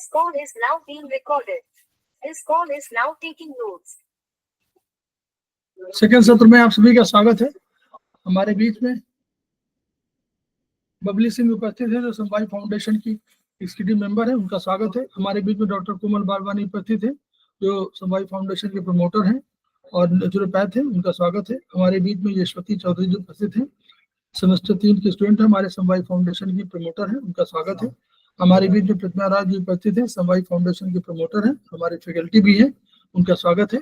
This call is now being recorded. This call is now taking notes. Second सत्र में आप सभी का स्वागत है। हमारे बीच में बबली सिंह उपस्थित है जो समवाय फाउंडेशन की एग्जीक्यूटिव मेंबर है, उनका स्वागत है। हमारे बीच में डॉक्टर कोमल बारवानी उपस्थित है जो समवाय फाउंडेशन के प्रमोटर हैं और नेचुरोपैथ है, उनका स्वागत है। हमारे बीच में यशवती चौधरी जो उपस्थित है, सेमेस्टर 3 के स्टूडेंट है, हमारे समवाय फाउंडेशन की प्रमोटर है, उनका स्वागत है। हमारे बीच में प्रतिमा राज जी उपस्थित है, समवाय फाउंडेशन के प्रमोटर है, हमारे फैकल्टी भी है, उनका स्वागत है।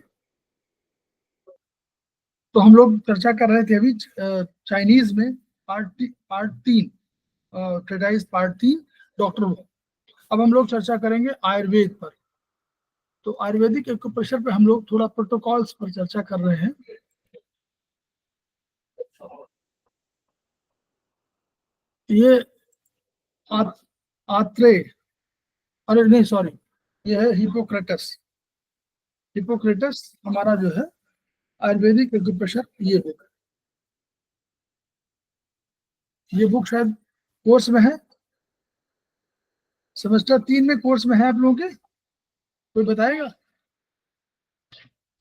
तो हम लोग चर्चा कर रहे थे अभी चाइनीज में पार्ट 3 ट्रेटाइज पार्ट 3 डॉक्टर। अब हम लोग चर्चा करेंगे आयुर्वेद पर। तो आयुर्वेदिक एक्यूप्रेशर पे हम लोग थोड़ा प्रोटोकॉल्स पर चर्चा कर रहे हैं। ये आत्रेय, अरे नहीं सॉरी, ये है हिपोक्रेटस। हिपोक्रेटस हमारा जो है आयुर्वेदिक एक्यूप्रेशर, ये बुक शायद कोर्स में है, सेमेस्टर 3 में कोर्स में है। आप लोगों के कोई बताएगा?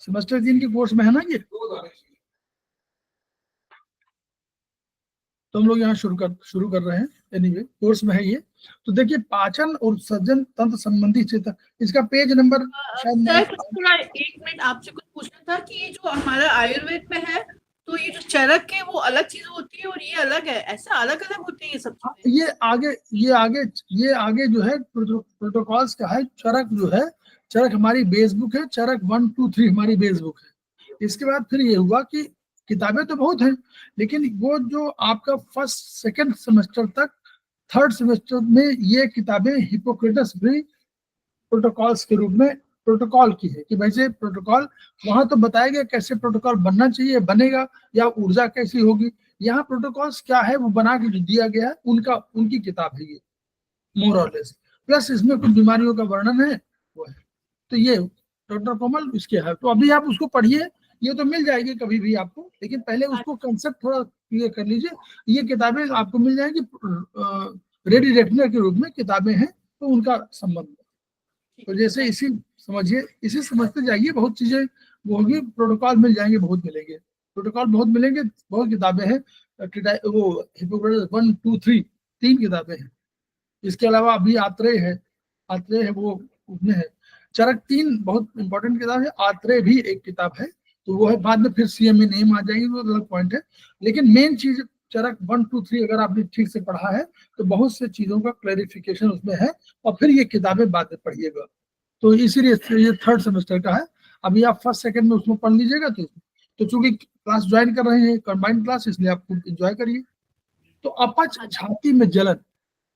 सेमेस्टर 3 के कोर्स में है ना ये? तो हम लोग यहाँ शुरू कर रहे हैं। एनीवे कोर्स में है ये। तो देखिए, पाचन और सज्जन तंत्र संबंधी चेतन, इसका पेज नंबर शायद एक मिनट आपसे कुछ पूछना था कि ये जो हमारा आयुर्वेद में है, तो ये जो चरक है वो अलग चीज होती है और ये अलग है, ऐसा अलग अलग होती है ये सब चीजें? ये आगे जो है प्रोटोकॉल्स का है। चरक जो है, चरक हमारी बेस बुक है, चरक 1, 2, 3 हमारी बेस बुक है। इसके बाद फिर ये हुआ कि किताबें तो बहुत हैं, लेकिन वो जो आपका फर्स्ट सेकंड सेमेस्टर तक, थर्ड सेमेस्टर में ये किताबें हिपोक्रेटस भी प्रोटोकॉल्स के रूप में प्रोटोकॉल की है कि वैसे प्रोटोकॉल वहां तो बताया गया कैसे प्रोटोकॉल बनना चाहिए, बनेगा, या ऊर्जा कैसी होगी। यहाँ प्रोटोकॉल्स क्या है वो बना के जो दिया गया है, उनकी किताब है ये, मोर और लेस। प्लस इसमें कुछ बीमारियों का वर्णन है वो है। तो ये डॉक्टर कोमल इसके है, तो अभी आप उसको पढ़िए, ये तो मिल जाएगी कभी भी आपको, लेकिन पहले उसको कंसेप्ट थोड़ा क्लियर कर लीजिए। ये किताबें आपको मिल जाएंगी, रेडी रेफरर के रूप में किताबें हैं, तो उनका संबंध। तो जैसे इसी समझिए, इसी समझते जाइए, बहुत चीजें वो होगी। प्रोटोकॉल मिल जाएंगे, बहुत मिलेंगे, प्रोटोकॉल बहुत मिलेंगे, बहुत किताबें हैं। वो हिपोक्रेटस 1, 2, 3 3 किताबें हैं। इसके अलावा अभी आत्रेय है वो उसमें है। चरक 3 बहुत इंपॉर्टेंट किताब है, आत्रेय भी एक किताब है, तो वो है। बाद में फिर सीएमए नेम आ जाएगी, वो अलग पॉइंट है। लेकिन मेन चीज चरक 1, 2, 3 अगर आपने ठीक से पढ़ा है तो बहुत से चीजों का क्लैरिफिकेशन उसमें है, और फिर ये किताबें बाद में पढ़िएगा। तो इसीलिए ये थर्ड सेमेस्टर का है। अभी आप फर्स्ट सेकंड में उसमें पढ़ लीजिएगा। तो चूंकि क्लास ज्वाइन कर रहे हैं, कंबाइंड क्लास, इसलिए आप खूब इंजॉय करिए। तो अपच छाती में जलन,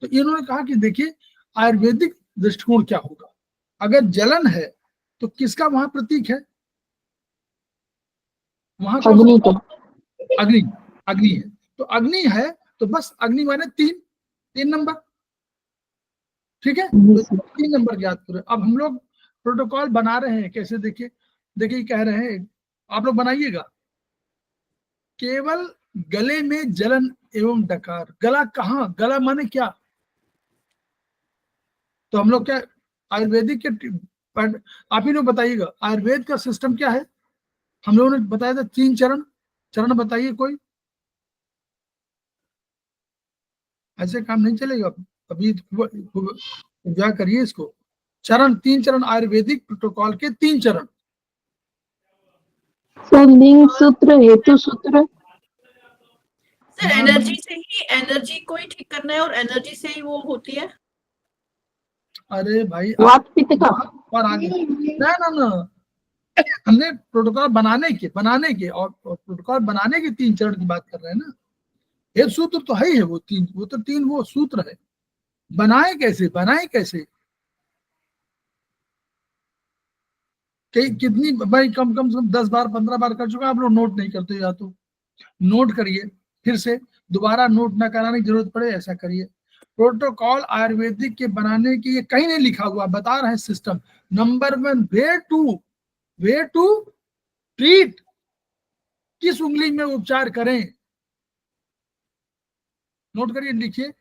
तो इन्होंने कहा कि देखिए आयुर्वेदिक दृष्टिकोण क्या होगा। अगर जलन है तो किसका वहां प्रतीक है? वहां अग्नि है। तो अग्नि है तो बस अग्नि माने 3 नंबर, ठीक है? तो 3 नंबर याद करो। अब हम लोग प्रोटोकॉल बना रहे हैं कैसे, देखिए कह रहे हैं, आप लोग बनाइएगा। केवल गले में जलन एवं डकार। गला कहाँ? गला माने क्या? तो हम लोग क्या आयुर्वेदिक के, आप ही लोग बताइएगा, आयुर्वेद का सिस्टम क्या है? हम लोगों ने बताया था 3 चरण बताइए कोई। ऐसे काम नहीं चलेगा, अभी क्या करिए इसको। 3 चरण आयुर्वेदिक प्रोटोकॉल के 3 चरण। लिंग सूत्र, हेतु सूत्र। सर एनर्जी को ही ठीक करना है और एनर्जी से ही वो होती है। अरे भाई वात पित्त का और आगे ना हमने प्रोटोकॉल बनाने के और प्रोटोकॉल बनाने के 3 चरण की बात कर रहे हैं ना। एक सूत्र तो है ही है, वो 3 वो सूत्र है। बनाए कैसे कितनी भाई, कम से कम 10 बार 15 बार कर चुका, आप लोग नोट नहीं करते, या तो नोट करिए, फिर से दोबारा नोट ना कराने की जरूरत पड़े ऐसा करिए। प्रोटोकॉल आयुर्वेदिक के बनाने की, ये कहीं नहीं लिखा हुआ, बता रहे हैं system. Number 1, where to treat, किस उंगली में उपचार करें। नोट करिए, लिखिए,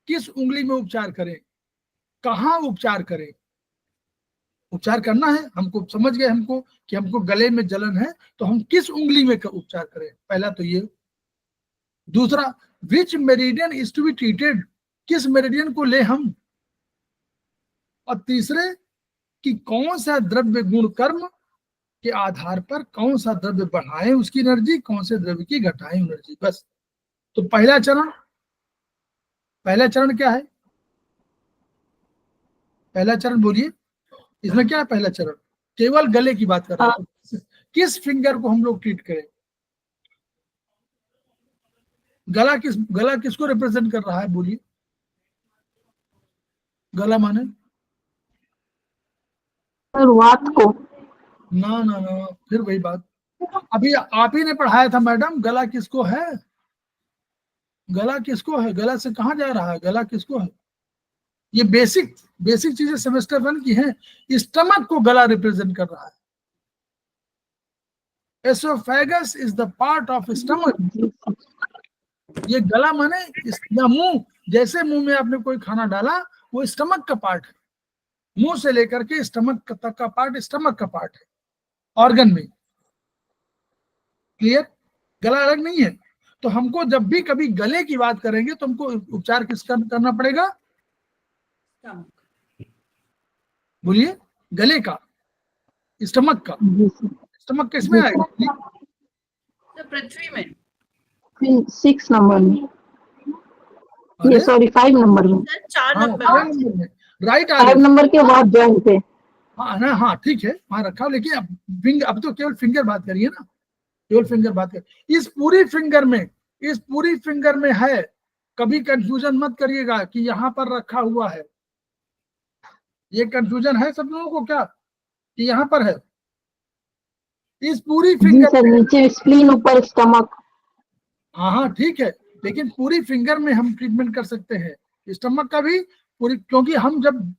किस उंगली में उपचार करें। कहाँ उपचार करें? उपचार करना है हमको, समझ गए हमको कि हमको गले में जलन है तो हम किस उंगली में उपचार करें, पहला तो ये। दूसरा, which meridian is to be treated, किस मेरिडियन को ले हम। और तीसरे, कि कौन सा द्रव्य गुण कर्म के आधार पर कौन सा द्रव्य बढ़ाएं उसकी एनर्जी, कौन से द्रव्य की घटाएं एनर्जी, बस। तो पहला चरण क्या है? पहला चरण बोलिए, इसमें क्या है? पहला चरण केवल गले की बात कर रहे हैं, तो किस फिंगर को हम लोग ट्रीट करें? गला किसको रिप्रेजेंट कर रहा है, बोलिए? गला माने वात को। ना ना ना, फिर वही बात, अभी आप ही ने पढ़ाया था मैडम, गला किसको है? गला किसको है? गला से कहाँ जा रहा है? गला किसको है? ये बेसिक चीजें सेमेस्टर 1 की हैं। स्टमक को गला रिप्रेजेंट कर रहा है। Oesophagus is the part of stomach. ये गला माने या मुंह, जैसे मुंह में आपने कोई खाना डाला वो स्टमक का पार्ट है, मुंह से लेकर के स्टमक तक का पार्ट स्टमक का पार्ट है ऑर्गन में। क्लियर? गला अलग नहीं है। तो हमको जब भी कभी गले की बात करेंगे तो हमको उपचार किसका करना पड़ेगा? बोलिए, गले का, स्टमक का। स्टमक किसमें आएगा? पृथ्वी में 6 नंबर में, ये सॉरी 5 नंबर में, 4 हाँ, नंबर 5 नंबर में, राइट आ 5 गया। नंबर के बाद जॉइंट पे। हाँ ना, हाँ ठीक है, वहां रखा, लेकिन अब तो केवल फिंगर बात करिए ना, केवल फिंगर बात करिए। इस पूरी फिंगर में है, कभी कंफ्यूजन मत करिएगा कि यहाँ पर रखा हुआ है। ये कंफ्यूजन है सब लोगों को क्या कि यहाँ पर है? इस पूरी जी फिंगर सर, नीचे स्प्लीन, ऊपर स्टमक। हाँ हाँ ठीक है, लेकिन पूरी फिंगर में हम ट्रीटमेंट कर सकते हैं, स्टमक का भी पूरी, क्योंकि हम जब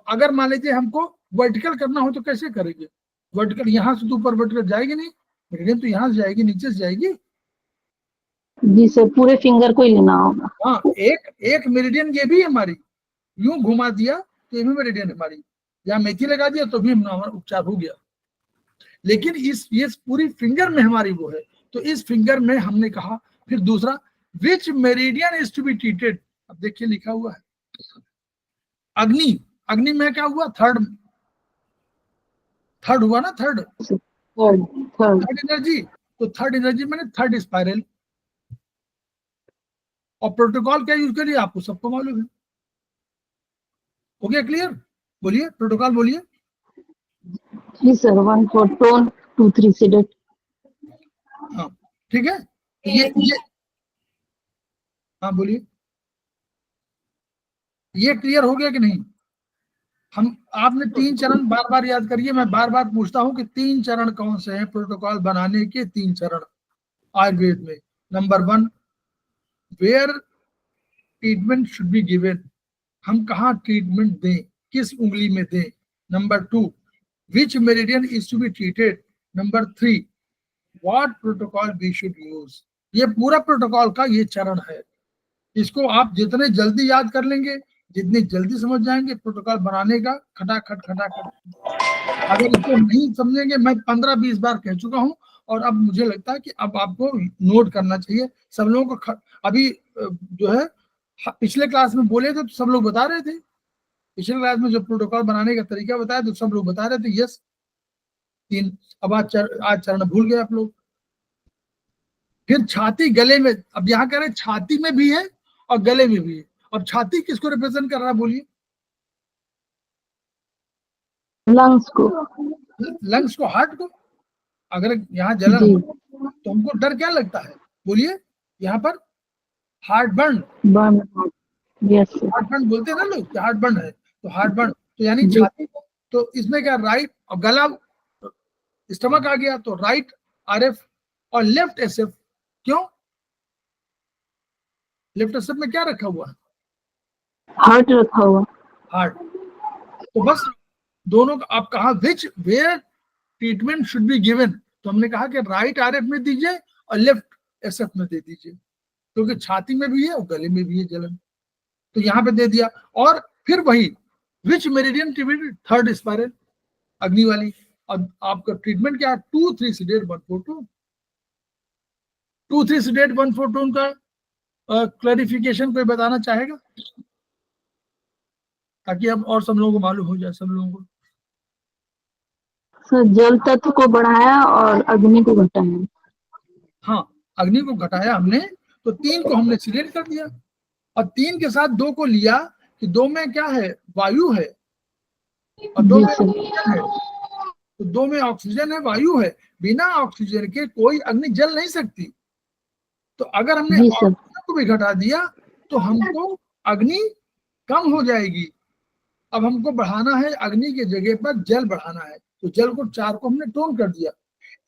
अगर मान लीजिए हमको वर्टिकल करना हो तो कैसे करेंगे? वर्टिकल यहाँ से तो ऊपर वर्टिकल जाएगी नहीं, मेरिडियन तो यहाँ से जाएगी, नीचे से जाएगी। जी सर, पूरे फिंगर को ही लेना होगा। हाँ, एक मेरिडियन ये भी हमारी, यूं घुमा दिया तो ये भी मेरिडियन हमारी, या मेथी लगा दिया तो भी हमारा उपचार हो गया। लेकिन ये पूरी फिंगर में हमारी वो है, तो इस फिंगर में हमने कहा। फिर दूसरा, which meridian is to be treated, अब देखिए लिखा हुआ है अग्नि में क्या हुआ? थर्ड हुआ ना, थर्ड एनर्जी। तो थर्ड एनर्जी मैंने थर्ड स्पाइरल। और प्रोटोकॉल क्या यूज करिए आपको सबको मालूम है। हो गया क्लियर? बोलिए प्रोटोकॉल बोलिए। जी सर, 1 फॉर टोन, 2 3 सेडेट। हाँ ठीक है, ये हाँ बोलिए, ये क्लियर हो गया कि नहीं? आपने 3 चरण बार बार याद करिए, मैं बार बार पूछता हूं कि 3 चरण कौन से हैं प्रोटोकॉल बनाने के? 3 चरण आयुर्वेद में। Number 1, where treatment should be given, हम कहाँ ट्रीटमेंट दें, किस उंगली में दें। Number 2, which meridian is to be treated. Number 3, what protocol we should use. ये पूरा प्रोटोकॉल का ये चरण है। इसको आप जितने जल्दी याद कर लेंगे, जितनी जल्दी समझ जाएंगे, प्रोटोकॉल बनाने का खटाखट। अगर इसको नहीं समझेंगे, मैं 15-20 बार कह चुका हूं, और अब मुझे लगता है कि अब आपको नोट करना चाहिए सब लोगों को। अभी जो है पिछले क्लास में बोले थे तो सब लोग बता रहे थे, पिछले क्लास में जो प्रोटोकॉल बनाने का तरीका बताया तो सब लोग बता रहे थे यस 3। अब आज चरण भूल गए आप लोग। फिर छाती गले में, अब यहाँ कह रहे छाती में भी है और गले में भी है। और छाती किसको रिप्रेजेंट कर रहा है बोलिए? लंग्स को। लंग्स को, हार्ट को। अगर यहाँ जलन हो तो हमको डर क्या लगता है बोलिए? यहाँ पर heart burn, yes heart burn बोलते हैं ना लोग, हार्ट बर्न है, तो हार्ट बर्न तो यानी छाती को। तो इसमें क्या, राइट और गला स्टमक आ गया, तो राइट आरएफ और लेफ्ट एसएफ। क्यों लेफ्ट एसएफ में क्या रखा हुआ है? हार्ट रखा हुआ। हार्ट। तो बस दोनों आप कहा which where treatment should be given, तो हमने कहा कि राइट आरएफ में दीजिए और लेफ्ट एसएफ में दे दीजिए, क्योंकि छाती में भी है और गले में भी है जलन, तो यहाँ पे दे दिया। और फिर वही विच मेरिडियन ट्रीटमेंट, थर्ड स्पाइरल अग्नि वाली। और आपका ट्रीटमेंट क्या है, 2-3-8-142 2-3-8-142 का क्लैरिफिकेशन कोई बताना चाहेगा, ताकि हम और सब लोगों को मालूम हो जाए, सब लोगों को। सर जल तत्व को बढ़ाया और अग्नि को घटाया। हाँ, अग्नि को घटाया हमने, तो 3 को हमने सिलेक्ट कर दिया, और 3 के साथ 2 को लिया कि 2 में क्या है, वायु है, और 2 जी में सर। ऑक्सीजन है। तो 2 में ऑक्सीजन है, वायु है, बिना ऑक्सीजन के कोई अग्नि जल नहीं सकती। तो अगर हमने जी सर। ऑक्सीजन को भी घटा दिया तो हमको अग्नि कम हो जाएगी। अब हमको बढ़ाना है, अग्नि के जगह पर जल बढ़ाना है, तो जल को 4 को हमने टोन कर दिया।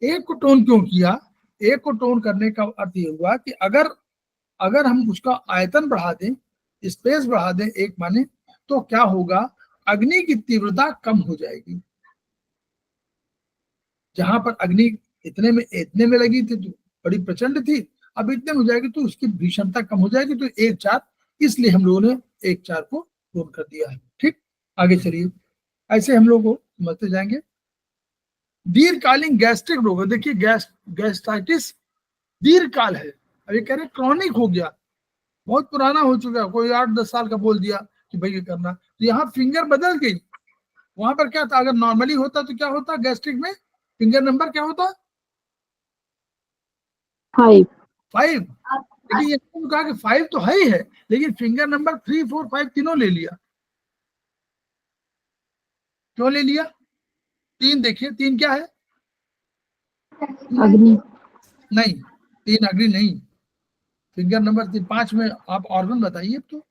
1 को टोन क्यों किया, 1 को टोन करने का अर्थ ये हुआ कि अगर हम उसका आयतन बढ़ा दें, स्पेस बढ़ा दें 1 माने, तो क्या होगा, अग्नि की तीव्रता कम हो जाएगी। जहां पर अग्नि इतने में लगी थी तो बड़ी प्रचंड थी, अब इतने में हो जाएगी तो उसकी भीषणता कम हो जाएगी। तो 1-4, इसलिए हम लोगों ने 1-4 को टोन कर दिया है। ठीक, आगे चलिए, ऐसे हम लोग को समझते जाएंगे। दीर्घकालीन गैस्ट्रिक रोग, देखिए गैस्ट्राइटिस दीर्घकाल है, अब ये कह रहे क्रॉनिक हो गया, बहुत पुराना हो चुका, कोई 8-10 साल का बोल दिया कि भाई ये करना, तो यहाँ फिंगर बदल गई। वहां पर क्या था, अगर नॉर्मली होता तो क्या होता, गैस्ट्रिक में फिंगर नंबर क्या होता, 5। 5। लेकिन ये कहा कि 5 तो है ही है, लेकिन फिंगर नंबर 3, 4, 5 तीनों ले लिया। क्यों ले लिया, 3 देखिए, 3 क्या है, अग्नि। नहीं 3 अग्नि नहीं, फिंगर नंबर 3, 5 में आप ऑर्गन बताइए तो।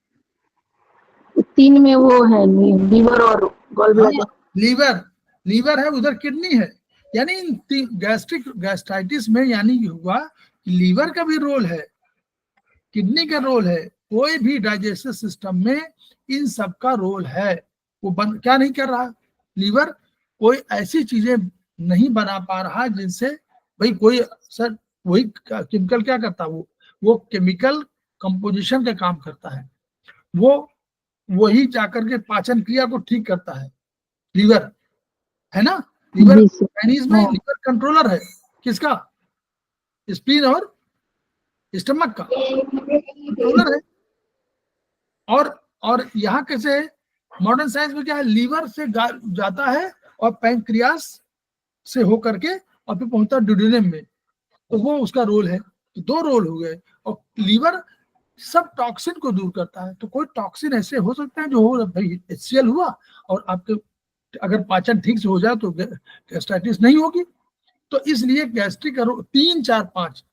3 में वो है लीवर और गॉल ब्लैडर। लीवर है, उधर किडनी है, यानी गैस्ट्राइटिस में यानी ये हुआ कि लीवर का भी रोल है, किडनी का रोल है, कोई भी डाइजेस्टिव सिस्टम में इन सब का रोल है। वो क्या नहीं कर रहा, लीवर कोई ऐसी चीजें नहीं बना पा रहा जिनसे भाई कोई, सर वही केमिकल क्या करता है, वो केमिकल कंपोजिशन का काम करता है, वो वही जाकर के पाचन क्रिया को ठीक करता है, लीवर है ना। लीवर जी सर। चाइनीज में हाँ। लीवर कंट्रोलर है, किसका, स्प्लीन और स्टमक का कंट्रोलर है। और यहाँ कैसे है, मॉडर्न साइंस में क्या है, लीवर से जाता है और पैंक्रियास से होकर के और फिर पहुंचता है ड्यूडेनम में, तो वो उसका रोल है। तो 2 रोल हो गए, और लीवर सब टॉक्सिन को दूर करता है। तो कोई टॉक्सिन ऐसे हो सकते हैं जो हो, भाई HCl हुआ, और आपके अगर पाचन ठीक से हो जाए तो गैस्ट्राइटिस नहीं होगी। तो इसलिए गैस्ट्रिक 3, 4, 5।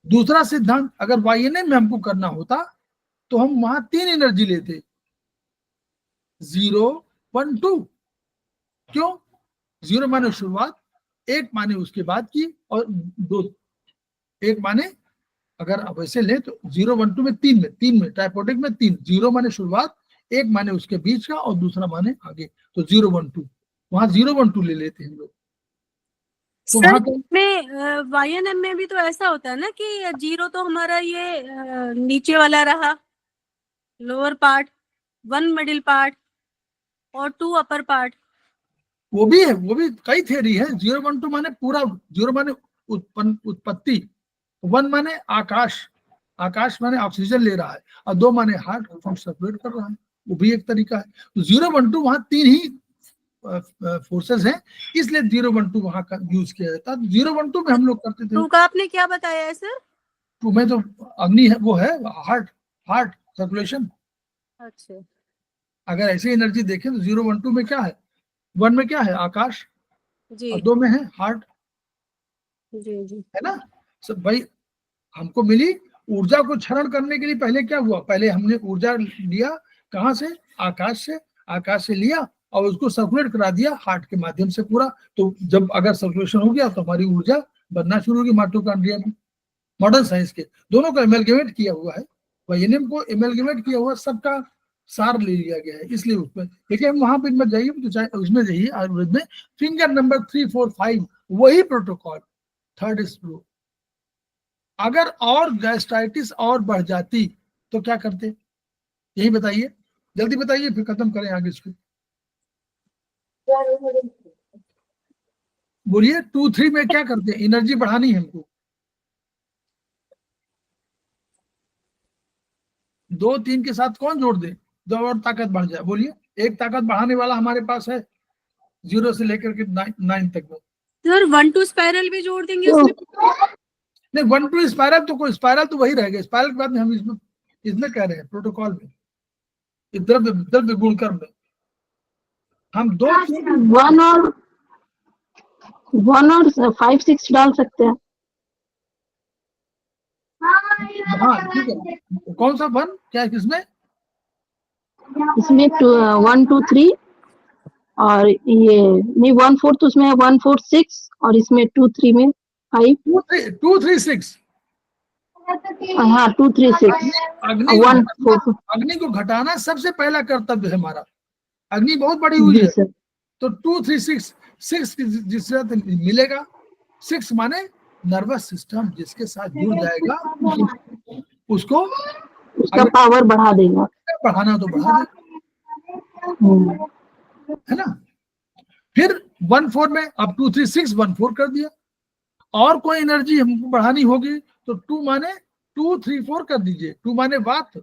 दूसरा सिद्धांत, अगर YNM में हमको करना होता तो हम वहां 3 एनर्जी लेते, 0, 1, 2। क्यों, 0 माने शुरुआत, 1 माने उसके बाद की, और 2, 1 माने अगर आप ऐसे ले तो 0, 1, 2 में 3 में टाइपोटिक में 3, 0 माने शुरुआत, 1 माने उसके बीच का, और दूसरा माने आगे, तो 0, 1, 2, वहां 0, 1, 2 ले लेते हैं लोग। तो सर वहां तो में YNM में भी तो ऐसा होता है ना कि 0 तो हमारा ये नीचे वाला रहा, लोअर पार्ट, 1 मिडिल पार्ट और 2 अपर पार्ट। वो भी है, वो भी कई थ्योरी है। 0, 1, 2 माने पूरा, 0 माने उत्पत्ति, 1 माने आकाश, आकाश माने ऑक्सीजन ले रहा है, और 2 माने हार्ट सर्कुलेट कर रहा है, वो भी एक तरीका है। तो 0, 1, 2 वहां 3 ही फोर्सेस हैं, इसलिए 0, 1, 2 वहां का यूज किया जाता है। 0, 1, 2 में हम लोग करते थे। 2 का आपने क्या बताया है सर? 2 में तो अग्नि है, वो है हार्ट सर्कुलेशन। अच्छा अगर ऐसी एनर्जी देखें तो 0, 1, 2 में क्या है, 1 में क्या है, आकाश, जी और 2 में है हार्ट, जी जी। है ना। सब भाई हमको मिली, ऊर्जा को क्षरण करने के लिए पहले क्या हुआ, पहले हमने ऊर्जा लिया कहाँ से, आकाश से लिया, और उसको सर्कुलेट करा दिया हार्ट के माध्यम से पूरा। तो जब अगर सर्कुलेशन हो गया तो हमारी ऊर्जा बनना शुरू होगी माइटोकॉन्ड्रिया में। मॉडर्न साइंस के दोनों को एमेलगेमेट किया हुआ है, YNM को एमेलगेमेट किया हुआ, सबका सार ले लिया गया है, इसलिए उसमें देखिए हम वहां पे मत जाइए, तो चाहे उसमें जाइए आयुर्वेद में, फिंगर नंबर 3, 4, 5 वही प्रोटोकॉल, थर्ड स्ट्रोक। अगर और गैस्ट्राइटिस और बढ़ जाती तो क्या करते, यही बताइए। जल्दी बताइए फिर खत्म करें आगे इसको। बोलिए 2-3 में क्या करते हैं, एनर्जी बढ़ानी है हमको। 2-3 के साथ कौन जोड़ दे जो और ताकत बढ़ जाए, बोलिए। एक ताकत बढ़ाने वाला हमारे पास है 0 से लेकर के 9 तक में। सर 1-2 स्पाइरल भी जोड़ देंगे उसमें? नहीं 1-2 स्पाइरल तो कोई स्पाइरल तो वही रहेगा, स्पाइरल के बाद में हम इसमें कह रहे हैं प्रोटोकॉल में, द्रव्य गुणकर्म में हम 1 और 5-6 डाल सकते हैं। हाँ ठीक है। कौन सा 1 क्या है किसमें? इसमें 1, 2, 3 और ये नहीं 1, 4 तो उसमें 1, 4, 6 और इसमें 2, 3 में 5। 2, 3, 6। हाँ 2, 3, 6 1, 4। अग्नि को घटाना सबसे पहला कर्तव्य है हमारा। अग्नि बहुत बड़ी हुई जी है सर। तो 2, 3, 6 जिससे मिलेगा। 6 माने नर्वस सिस्टम जिसके साथ जुड़ जाएगा उसको उसका पावर बढ़ा देगा। बढ़ाना तो बढ़ा देगा, है ना। फिर 1, 4 में अब 2, 3, 6 1, 4 कर दिया। और कोई एनर्जी हमको बढ़ानी होगी तो 2 माने 2, 3, 4 कर दीजिए। 2 माने वात,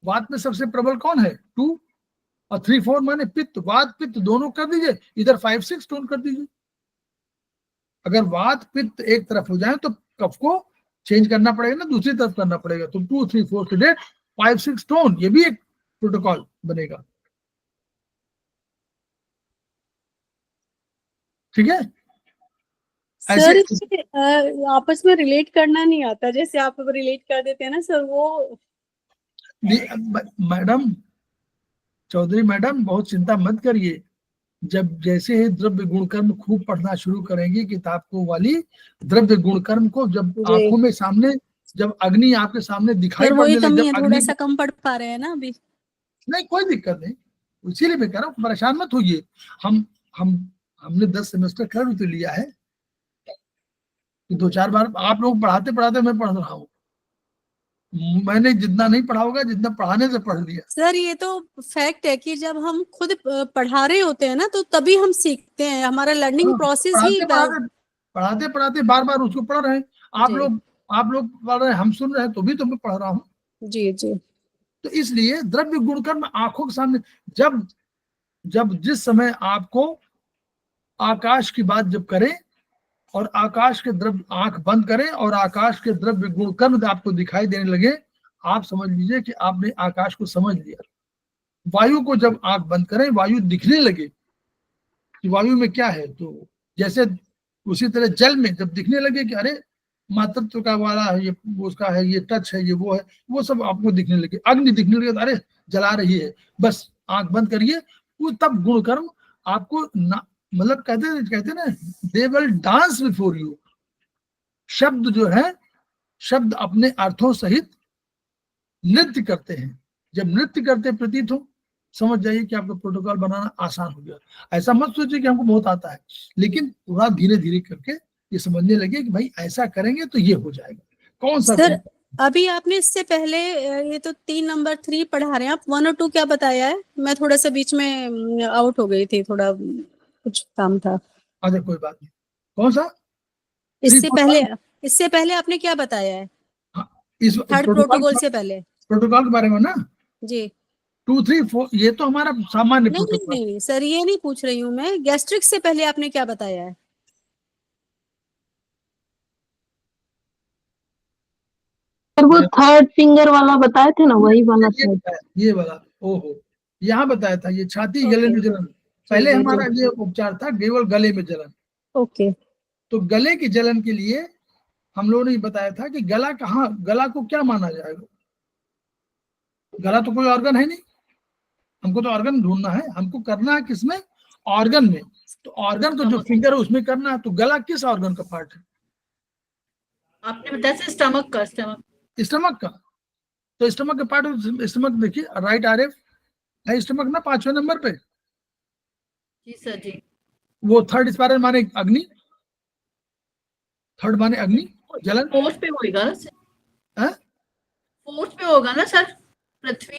वात में सबसे प्रबल कौन है 2, और 3, 4 माने पित्त, वात पित्त दोनों कर दीजिए। इधर 5, 6 टोन कर दीजिए। अगर वात पित्त एक तरफ हो जाए तो कफ को चेंज करना पड़ेगा ना, दूसरी तरफ करना पड़ेगा। तो 2, 3, 4 से डेट 5, 6 टोन, ये भी एक प्रोटोकॉल बनेगा। ठीक है। सर इससे आपस में रिलेट करना नहीं आता, जैसे आप रिलेट कर देते हैं ना सर वो। मैडम चौधरी मैडम बहुत चिंता मत करिए। जब जैसे ही द्रव्य गुणकर्म खूब पढ़ना शुरू करेंगे किताब को वाली, द्रव्य गुणकर्म को जब आंखों में सामने, जब अग्नि आपके सामने दिखाई पड़ने लगे, कमी जब है, अग्नि थोड़ा सा कम पढ़ पा रहे हैं ना अभी। नहीं कोई दिक्कत नहीं, इसीलिए मैं कह रहा हूँ परेशान मत होइए। हमने 10 सेमेस्टर कर तो लिया है, 2-4 बार आप लोग पढ़ाते पढ़ाते मैं पढ़ रहा हूँ। मैंने जितना नहीं पढ़ा होगा जितना पढ़ाने से पढ़ लिया। सर ये तो फैक्ट है कि जब हम खुद पढ़ा रहे होते हैं ना तो तभी हम सीखते हैं, हमारा लर्निंग प्रोसेस ही पढ़ाते पढ़ाते बार बार उसको पढ़ रहे हैं। आप लोग पढ़ रहे हैं, हम सुन रहे हैं, तो भी तो मैं पढ़ रहा हूँ। जी जी। तो इसलिए द्रव्य गुणकर्म आंखों के सामने, जब जब जिस समय आपको आकाश की बात जब करें और आकाश के द्रव्य, आंख बंद करें और आकाश के द्रव्य गुणकर्म आपको दिखाई देने लगे, आप समझ लीजिए कि आपने आकाश को समझ लिया। वायु को जब आंख बंद करें, वायु दिखने लगे कि वायु में क्या है, तो जैसे उसी तरह जल में जब दिखने लगे कि अरे मातृत्व का वाला है, ये उसका है, ये टच है, ये वो है, वो सब आपको दिखने लगे। अग्नि दिखने लगे तो अरे जला रही है, बस आंख बंद करिए, वो तब गुणकर्म आपको मतलब कहते ना, they will dance before you. शब्द जो है, शब्द अपने अर्थों सहित नृत्य करते हैं। जब नृत्य करते प्रतीत हो, समझ जाइए कि आपका प्रोटोकॉल बनाना आसान हो गया। ऐसा मत सोचिए कि हमको बहुत आता है, लेकिन थोड़ा धीरे धीरे करके ये समझने लगे कि भाई ऐसा करेंगे तो ये हो जाएगा। कौन सा सर अभी आपने इससे पहले ये तो 3 नंबर 3 पढ़ा रहे हैं आप, 1 और 2 क्या बताया है? मैं थोड़ा सा बीच में आउट हो गई थी, थोड़ा कुछ काम था। अच्छा कोई बात नहीं। कौन सा? इससे पहले आपने क्या बताया है? इस थर्ड प्रोटोकॉल से पहले प्रोटोकॉल के बारे में ना जी 2, 3, 4 ये तो हमारा सामान्य नहीं प्रोटोकॉल। नहीं सर ये नहीं पूछ रही हूँ मैं, गैस्ट्रिक से पहले आपने क्या बताया है? वो थर्ड फिंगर वाला बताए थे ना, वही वाला ये वाला। ओहो, यहाँ बताया था ये छाती गले में जलन। पहले हमारा ये उपचार था केवल गले में जलन। ओके। तो गले की जलन के लिए हम लोगों ने बताया था कि गला कहाँ, गला को क्या माना जाएगा। गला तो कोई ऑर्गन है नहीं, हमको तो ऑर्गन ढूंढना है, हमको करना है किसमें, ऑर्गन में। तो ऑर्गन को जो फिंगर है उसमें करना है। तो गला किस ऑर्गन का पार्ट है? आपने बताया स्टमक का। स्टमक का। तो स्टमक का पार्ट, स्टमक देखिए राइट RF है स्टमक ना 5वें नंबर पे। जी सर जी। वो थर्ड स्पाइरल माने अग्नि, थर्ड माने अग्नि जलन। फोर्थ पे होगा ना सर? है? फोर्थ पे होगा ना सर? पृथ्वी।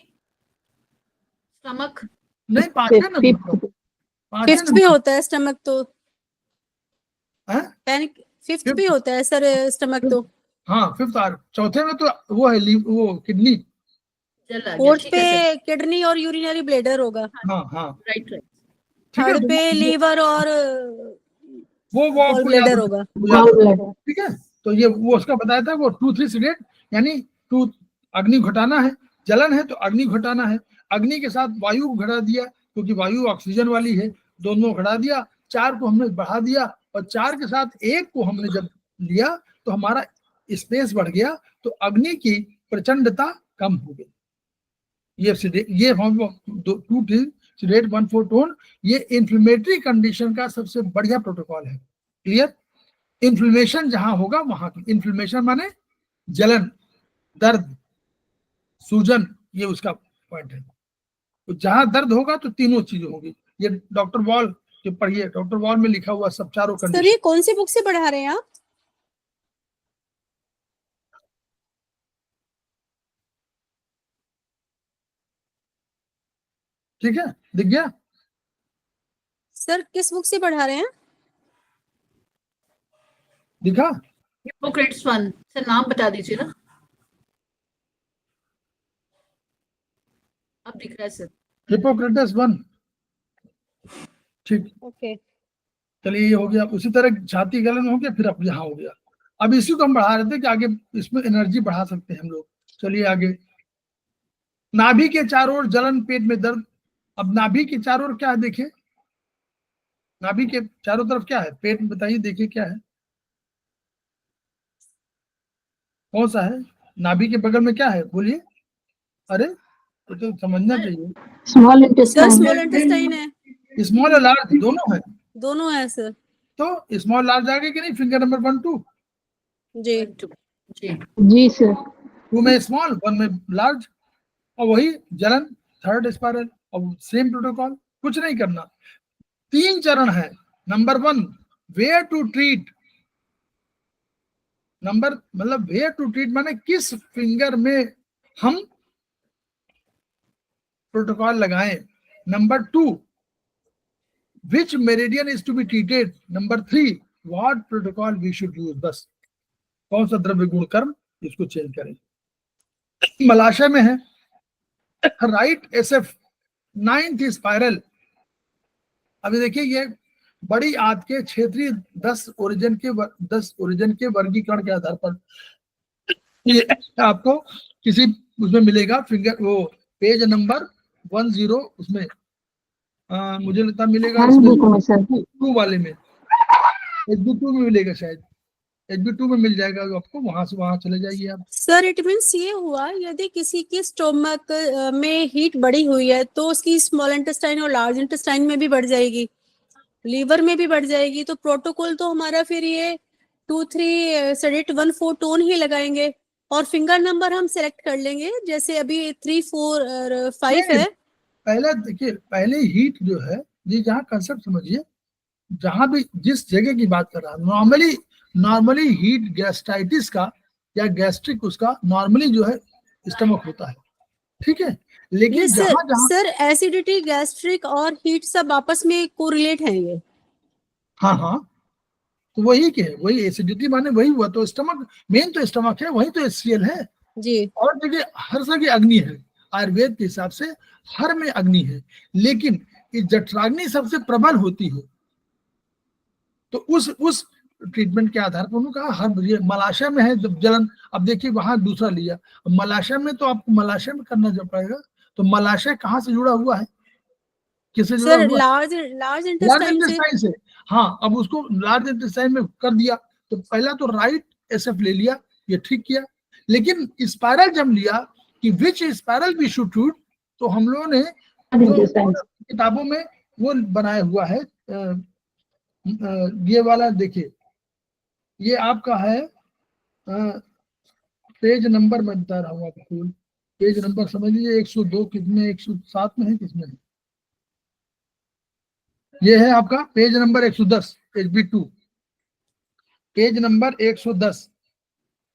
स्टमक नहीं, पांचवें नंबर फिफ्थ पर, पांचवें फिफ्थ भी नंबर होता है स्टमक तो, है। Panic fifth Fifth? भी होता है सर स्टमक तो। हाँ, फिफ्थ आर, चौथे में तो वो है वो किडनी। जल आ गया, फोर्थ ठीक पे है सर। किडनी और यूरिनरी ब्लेडर होगा, हाँ हाँ, राइट राइट। ठीक है। थर्ड पे लीवर और वो गॉल आपको ब्लेडर याद होगा। है। Gall bladder. ठीक है, तो ये वो उसका बताया था, वो 2-3 सिगरेट, यानी 2 अग्नि घटाना है, जलन है तो अग्नि घटाना है, अग्नि के साथ वायु घटा दिया क्योंकि वायु ऑक्सीजन वाली है, दोनों घटा दिया, 4 को हमने बढ़ा दिया और 4 के साथ 1 को हमने जब लिया तो हमारा स्पेस बढ़ गया, तो अग्नि की प्रचंडता कम हो गई। ये हम 2 सिगरेट 1/4 टोन, ये इन्फ्लेमेटरी कंडीशन का सबसे बढ़िया प्रोटोकॉल है। क्लियर? इन्फ्लेमेशन जहां होगा वहां की, इन्फ्लेमेशन माने जलन, दर्द, सूजन, ये उसका पॉइंट है। तो जहां दर्द होगा तो तीनों चीजें होगी। ये डॉक्टर वॉल के पढ़िए, डॉक्टर वॉल में लिखा हुआ सब चारों सर कंडीशन। ये कौन सी बुक से पढ़ा रहे हैं आप? ठीक है, दिख गया? सर किस बुक से पढ़ा रहे हैं? दिखा? हिपोक्रेट्स 1 सर, नाम बता दीजिए ना। अब दिख रहा है सर। हिपोक्रेटस 1। ठीक, ओके। चलिए ये हो गया। उसी तरह छाती गलन हो गया, फिर अब यहाँ हो गया। अब इसी को हम बढ़ा रहे थे कि आगे इसमें एनर्जी बढ़ा सकते हैं हम लोग। चलिए आगे, नाभि के चारों ओर जलन, पेट में दर्द। अब नाभि के चारों ओर क्या है देखिए, नाभि के चारों तरफ क्या है, पेट में बताइए, देखिए क्या है, कौन सा है? नाभि के बगल में क्या है, बोलिए। अरे तो समझना चाहिए। Small sir intestine. Small intestine है, स्मॉल और लार्ज दोनों है, दोनों है सर। तो स्मॉल लार्ज आ गए कि नहीं, फिंगर नंबर 1 2। जी 1 2 जी। जी सर। 2 में स्मॉल, 1 में लार्ज, और वही जलन, थर्ड स्पाइरल, और सेम प्रोटोकॉल, कुछ नहीं करना। 3 चरण है। Number 1, where to treat. Number मतलब वेयर टू ट्रीट माने किस फिंगर में हम प्रोटोकॉल लगाएं। Number 2, which meridian is to be treated. Number 3, what protocol we should use. बस कौन सा द्रव्य गुण कर्म, इसको चेंज करें। मलाशय में है राइट SF 9th स्पाइरल। अभी देखिए, ये बड़ी आंत के क्षेत्रीय 10 ओरिजिन के वर्गीकरण के आधार पर ये आपको किसी उसमें मिलेगा, फिंगर वो पेज नंबर 10 उसमें मुझे लगता मिलेगा हैंड बुक में सर। 2 वाले में, HB2 में मिलेगा शायद, HB2 में मिल जाएगा आपको, वहां से वहां चले जाइए आप। सर इट मीन्स ये हुआ, यदि किसी की स्टोमक में हीट बढ़ी हुई है तो उसकी स्मॉल इंटेस्टाइन और लार्ज इंटेस्टाइन में भी बढ़ जाएगी, लीवर में भी बढ़ जाएगी। तो प्रोटोकॉल तो हमारा फिर ये 2-3 सेडेट 1/4 टोन ही लगाएंगे और फिंगर नंबर हम सेलेक्ट कर लेंगे, जैसे अभी 3 4 और 5 है। पहले देखिए, पहले हीट जो है, ये जहाँ कंसेप्ट समझिए, जहां भी जिस जगह की बात कर रहा है, नॉर्मली हीट गैस्ट्राइटिस का या गैस्ट्रिक उसका नॉर्मली जो है स्टमक होता है, ठीक है। लेकिन जहां जहां सर एसिडिटी, गैस्ट्रिक और हीट सब आपस में कोरिलेट हैं ये। हाँ हाँ, तो वही के वही एसिडिटी माने वही हुआ, तो स्टमक मेन तो स्टमक है, वही तो HCl है। जी और देखिए हर जगह अग्नि है, आयुर्वेद के हिसाब से हर में अग्नि है, लेकिन इस जठराग्नि सबसे प्रबल होती है। तो उस ट्रीटमेंट के आधार पर उन्होंने कहा हर ये मलाशय में है जब जलन। अब देखिए वहां दूसरा लिया, मलाशय में तो आपको मलाशय में करना जब पड़ेगा। तो मलाशय कहाँ से जुड़ा हुआ है, किससे जुड़ा सर, हुआ? लार्ज लार्ज इंटेस्टाइन से। इंटेस्टाइन से। हाँ, अब उसको लार्ज इंटेस्टाइन में कर दिया, तो पहला तो राइट SF ले लिया, ये ठीक किया। लेकिन स्पाइरल जब लिया कि विच स्पाइरल वी शुड ट्रीट, तो हम लोगों ने जो किताबों में वो बनाया हुआ है, ये वाला देखिए, ये आपका है पेज नंबर, मैं बता रहा हूँ आपको, पेज नंबर समझ लीजिए 102 किसमें, 107 में है, किसमें है, ये है आपका page number 110, HB2 page number 110।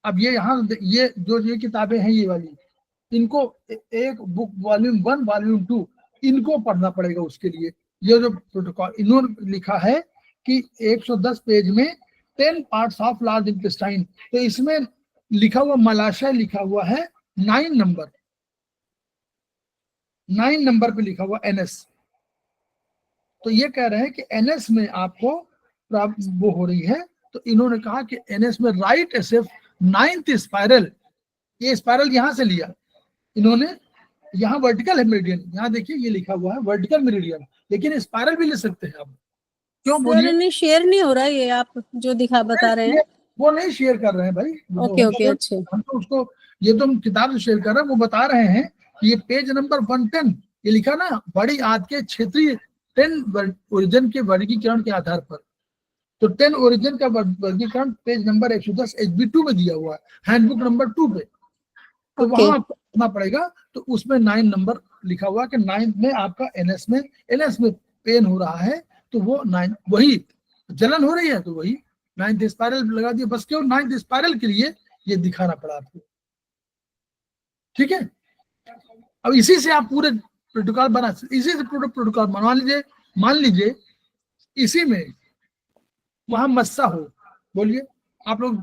अब ये यहाँ ये किताबें हैं ये वाली, इनको एक बुक वॉल्यूम 1 वॉल्यूम 2 इनको पढ़ना पड़ेगा उसके लिए। ये जो प्रोटोकॉल इन्होंने लिखा है कि 110 पेज में 10 पार्ट्स ऑफ लार्ज इंटेस्टाइन, तो इसमें लिखा हुआ मलाशय लिखा हुआ है 9 नंबर, 9 नंबर पे लिखा हुआ NS। तो ये कह रहे हैं कि NS में आपको वो हो रही है, तो इन्होंने कहा कि NS में राइट SF 9th स्पाइरल, ये स्पाइरल यहां से लिया इन्होंने, यहाँ वर्टिकल है मेरिडियन, यहाँ देखिए ये लिखा हुआ है वर्टिकल मेरिडियन, लेकिन स्पाइरल भी ले सकते हैं आप। क्यों सर बोलिए? नहीं शेयर नहीं हो रहा है ये आप जो बता रहे हैं। वो नहीं शेयर कर रहे हैं भाई। ओके ओके अच्छे। हम तो उसको, ये तो हम किताब से शेयर कर रहे हैं, वो बता रहे हैं कि ये पेज नंबर 110 ये लिखा ना, बड़ी आंत के क्षेत्रीय 10 ओरिजिन के वर्गीकरण के आधार पर, तो 10 ओरिजिन का वर्गीकरण पेज नंबर 110 HB2 में दिया हुआ है, हैंडबुक नंबर 2 पे, तो वहां आपको पढ़ना पड़ेगा। तो उसमें 9 नंबर लिखा हुआ कि 9 में आपका NS में पेन हो रहा है, तो वो 9 वही जलन हो रही है, तो वही 9th स्पाइरल लगा दिया बस। क्यों 9th स्पाइरल के लिए ये दिखाना पड़ा आपको, ठीक है। अब इसी से आप पूरे प्रोटोकॉल बना, इसी से पूरा प्रोटोकॉल बनवा लीजिए। मान लीजिए इसी में वहां मस्सा हो, बोलिए आप लोग,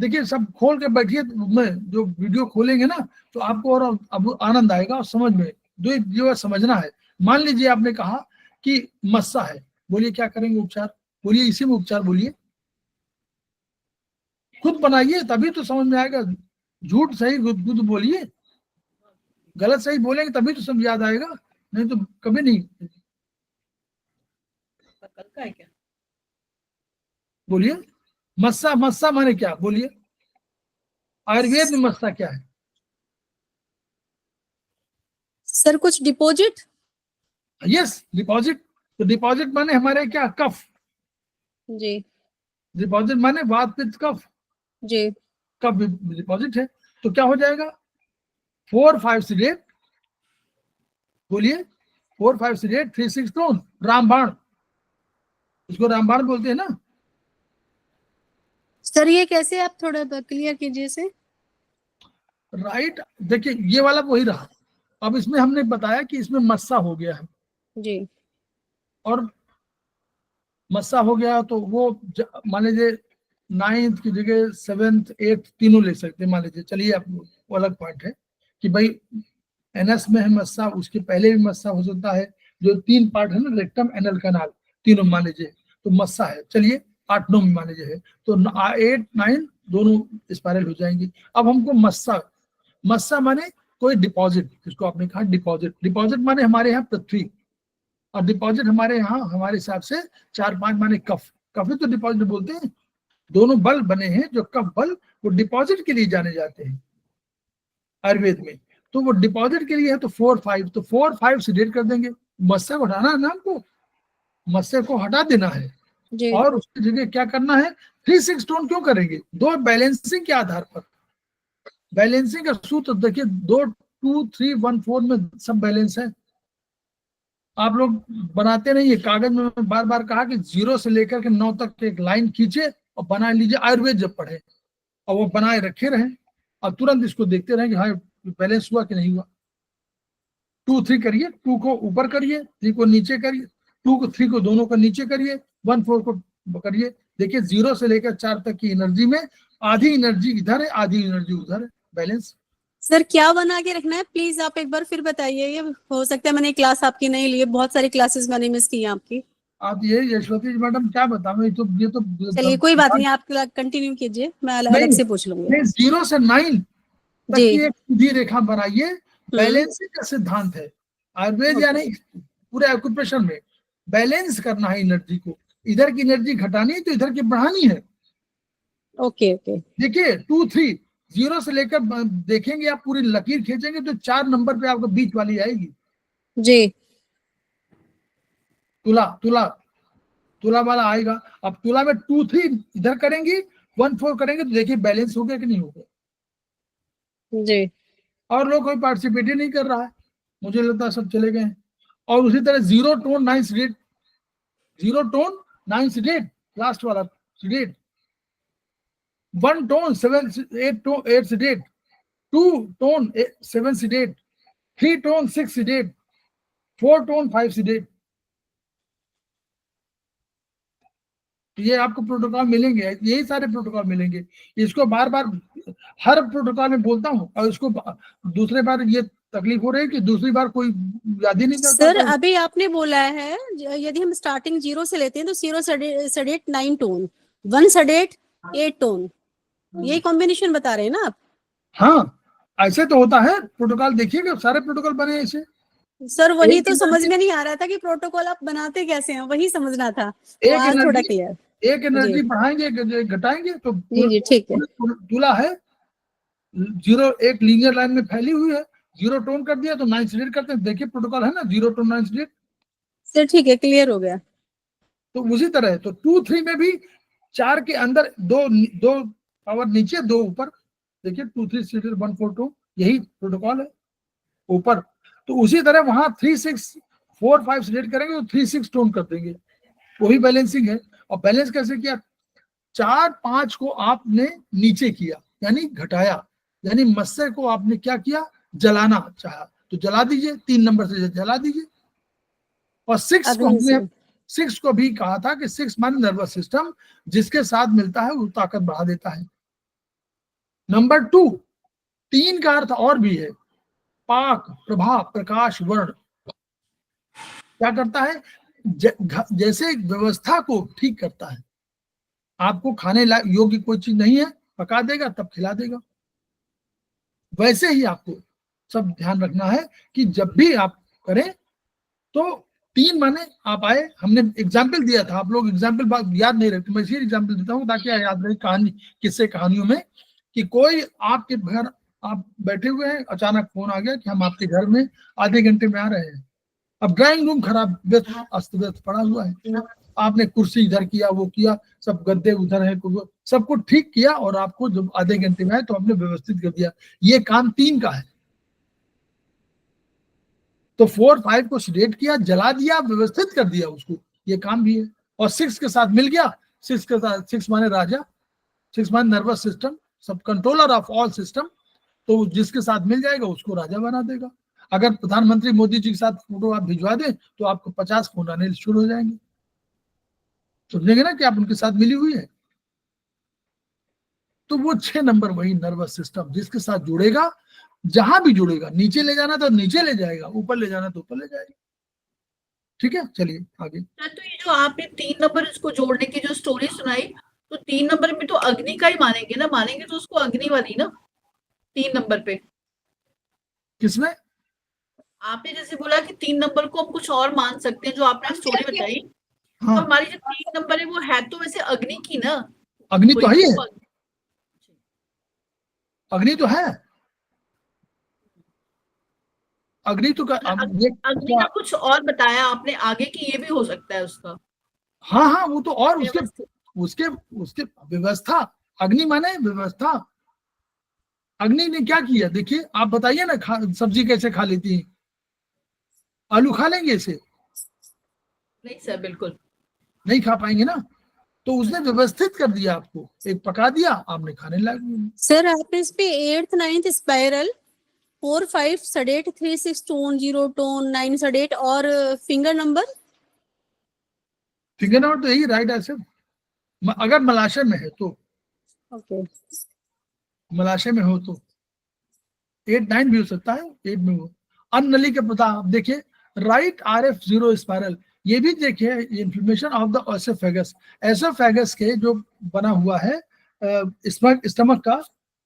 देखिए सब खोल के बैठिए, मैं जो वीडियो खोलेंगे ना तो आपको और अब आनंद आएगा और समझ में जो समझना है। मान लीजिए आपने कहा कि मस्सा है, बोलिए क्या करेंगे उपचार, बोलिए इसी में उपचार बोलिए, खुद बनाइए तभी तो समझ में आएगा। झूठ सही गुद बोलिए, गलत सही बोलेंगे तभी तो सब याद आएगा, नहीं तो कभी नहीं। कल का है क्या? बोलिए मस्सा, मस्सा माने क्या, बोलिए आयुर्वेद में मस्सा क्या है? सर कुछ डिपॉजिट। यस डिपॉजिट, तो डिपॉजिट माने हमारे क्या, कफ जी डिपॉजिट माने वात पित्त कफ, जी कफ डिपॉजिट है। तो क्या हो जाएगा 4 5 सिडेट, बोलिए 4 5 सिडेट 3 6 टोन रामबाण, इसको रामबाण बोलते हैं ना। सर ये कैसे आप थोड़ा क्लियर कीजिए से। राइट, देखिए ये वाला वही रहा। अब इसमें हमने बताया कि इसमें मस्सा हो गया है जी, और मस्सा हो गया तो वो मान लीजिए 9th की जगह 7th 8th तीनों ले सकते हैं, मान लीजिए। चलिए आप वो अलग पॉइंट है कि भाई NS में है मस्सा, उसके पहले भी मस्सा हो सकता है, जो 3 पार्ट है ना, रेक्टम एनल कनाल, तीनों मान लीजिए तो मस्सा है। चलिए 8 9 में मान लीजिए है, तो 8 9 दोनों स्पाइरल हो जाएंगी। अब हमको मस्सा माने कोई डिपॉजिट, जिसको आपने कहा डिपॉजिट, डिपॉजिट माने हमारे यहाँ पृथ्वी, और डिपॉजिट हमारे यहाँ हमारे हिसाब से 4 5 माने कफ, कफ तो डिपॉजिट बोलते हैं। दोनों बल बने हैं जो कफ बल, वो डिपॉजिट के लिए जाने जाते हैं आयुर्वेद में, तो वो डिपॉजिट के लिए है। तो 4 5, तो 4 5 सिडेट कर देंगे। मस्से को हटाना है ना, हमको मस्से को हटा देना है, जी और उसकी जगह क्या करना है 3 6 टोन क्यों करेंगे, 2 बैलेंसिंग के आधार पर। बैलेंसिंग का सूत्र देखिए 2 2 3 1 4 में सब बैलेंस है। आप लोग बनाते नहीं है कागज में, बार बार कहा कि 0 से लेकर के 9 तक एक लाइन खींचे और बना लीजिए आयुर्वेद जब पढ़े, और वो बनाए रखे रहे और तुरंत इसको देखते रहे कि हाँ बैलेंस हुआ कि नहीं हुआ। 2 3 करिए, 2 को ऊपर करिए, 3 को नीचे करिए, 2 को 3 को दोनों को नीचे करिए, 1 4 को करिए। देखिए 0 से लेकर 4 तक की एनर्जी में आधी एनर्जी इधर है, आधी एनर्जी उधर है, बैलेंस। सर क्या बना के रखना है प्लीज आप एक बार फिर बताइए। ये हो सकता है मैंने क्लास आपकी नहीं ली है, बहुत सारी क्लासेस मैंने मिस की हैं आपकी। आप ये यशवती जी मैडम क्या बताऊं, ये तो चलिए कोई बात नहीं, आप कंटिन्यू कीजिए, मैं अलग से पूछ लूंगी। 0 से 9 तक जी। की एक सीधी रेखा बनाइए, बैलेंसिंग का सिद्धांत है आयुर्वेद, यानी पूरे ऑक्यूपेशन में बैलेंस करना है एनर्जी को, इधर की एनर्जी घटानी है तो इधर की बढ़ानी है। ओके ओके, देखिए 2 3 0 से लेकर देखेंगे आप, पूरी लकीर खींचेंगे तो 4 नंबर पे आपको बीच वाली आएगी जी तुला, तुला तुला वाला आएगा। अब तुला में 2 3 इधर करेंगी, 1 4 करेंगे, तो देखिए बैलेंस हो गया कि नहीं हो गया। जी, और लोग कोई पार्टिसिपेट ही नहीं कर रहा है, मुझे लगता है सब चले गए हैं। और उसी तरह 0 tone 9 sedate, 0 tone 9 sedate, last वाला sedate, 1 tone 7 8 sedate, 2 tone 7 sedate, 3 tone 6 sedate, 4 tone 5 sedate. ये आपको प्रोटोकॉल मिलेंगे, यही सारे प्रोटोकॉल मिलेंगे। इसको बार बार हर प्रोटोकॉल में बोलता हूँ, और इसको दूसरे बार ये तकलीफ हो रही है कि दूसरी बार कोई याद ही नहीं करता। सर अभी आपने बोला है यदि हम स्टार्टिंग 0 से लेते हैं तो 0 सडेट 9 टोन, 1 सडेट 8 टोन, यही कॉम्बिनेशन बता रहे हैं ना आप? हाँ, ऐसे तो होता है प्रोटोकॉल, देखिएगा सारे प्रोटोकॉल बने हैं ऐसे। सर वही एक तो समझ एनर्जी- में नहीं आ रहा था कि प्रोटोकॉल आप बनाते कैसे हैं, वही समझना था। एक आज थोड़ा एनर्जी क्लियर। एक एनर्जी जी। बढ़ाएंगे, घटाएंगे तो जी जी ठीक है। तुला है 0 एक लीनियर लाइन में फैली हुई है, 0 टोन कर दिया तो 9 सीडेट करते हैं। देखिए प्रोटोकॉल है ना, 0 टोन 9 सीडेट। सर ठीक है, क्लियर हो गया। तो उसी तरह तो 2 3 में भी 4 के अंदर दो पावर नीचे 2 ऊपर। देखिए 2 3 सीडेट 1 4 2, यही प्रोटोकॉल है ऊपर। तो उसी तरह वहां 3 6 4 5 सीडेट करेंगे तो 3 6 टोन कर देंगे, वही बैलेंसिंग है। और बैलेंस कैसे किया? 4 5 को आपने नीचे किया यानी घटाया, यानी मस्से को आपने क्या किया? जलाना चाहा तो जला दीजिए, 3 नंबर से जला दीजिए। और 6 को हमने 6 को भी कहा था कि 6 माने नर्वस सिस्टम, जिसके साथ मिलता है वो ताकत बढ़ा देता है। नंबर 2, 3 का अर्थ और भी है, पाक, प्रभा, प्रकाश, वर्ण। क्या करता है? जैसे व्यवस्था को ठीक करता है। आपको खाने योग्य कोई चीज नहीं है, पका देगा तब खिला देगा। वैसे ही आपको सब ध्यान रखना है कि जब भी आप करें तो 3 माने आप आए। हमने एग्जाम्पल दिया था, आप लोग एग्जाम्पल याद नहीं रखते, मैं इसी एग्जाम्पल देता हूँ ताकि याद रहे कहानी, किस्से कहानियों में, कि कोई आपके घर आप बैठे हुए हैं, अचानक फोन आ गया कि हम आपके घर में आधे घंटे में आ रहे हैं। अब ड्राइंग रूम खराब, अस्त व्यस्त पड़ा हुआ है, आपने कुर्सी इधर किया, वो किया, सब गद्दे उधर है, सब कुछ ठीक किया, और आपको जब आधे घंटे में आए तो हमने व्यवस्थित कर दिया। ये काम 3 का है। तो 4 5 को सीडेट किया, जला दिया, व्यवस्थित कर दिया उसको, ये काम भी है। और 6 के साथ मिल गया, 6 के साथ, 6 माने राजा, 6 माने नर्वस सिस्टम, सब कंट्रोलर ऑफ ऑल सिस्टम। तो जिसके साथ मिल जाएगा उसको राजा बना देगा। अगर प्रधानमंत्री मोदी जी के साथ फोटो आप भिजवा दें तो आपको 50 फोन आने शुरू हो जाएंगे। समझेंगे ना कि आप उनके साथ मिली हुई है। तो वो 6 नंबर वही नर्वस सिस्टम, जिसके साथ जुड़ेगा, जहां भी जुड़ेगा, नीचे ले जाना तो नीचे ले जाएगा, ऊपर ले जाना तो ऊपर ले जाएगा। ठीक है, चलिए आगे। तो ये जो आपने 3 नंबर इसको जोड़ने की जो स्टोरी सुनाई, तो 3 नंबर में तो अग्नि का ही मानेंगे ना, मानेंगे तो उसको अग्नि वाली ना 3 नंबर पे। किसमें? आपने जैसे बोला कि 3 नंबर को हम कुछ और मान सकते हैं, जो आपने स्टोरी बताई। हाँ, तो हमारी जो 3 नंबर है वो है तो वैसे अग्नि की ना, अग्नि तो कोई है, तो अग्नि तो है, अग्नि तो अग्नि का कुछ और बताया आपने आगे कि ये भी हो सकता है उसका। हाँ हाँ, वो तो और उसके उसके व्यवस्था। अग्नि माने व्यवस्था। अग्नि ने क्या किया? देखिए आप बताइए ना, सब्जी कैसे खा लेती हैं? आलू खा लेंगे इसे? नहीं सर, बिल्कुल नहीं खा पाएंगे ना। तो उसने व्यवस्थित कर दिया, आपको एक पका दिया, आपने खाने लगे। सर आपने इस पे 8th 9th spiral, 4 5 सडेट, 3 6 tone, 0 tone, 9 सडेट और फिंगर नंबर तो यही राइट आंसर, अगर मलाशय में है तो। ओके। मलाशय में हो तो 8 9 भी हो सकता है, 8 में हो। अन्नली के पता आप देखिए, राइट RF 0 स्पाइरल, ये भी देखिए inflammation of the oesophagus. Oesophagus के जो बना हुआ है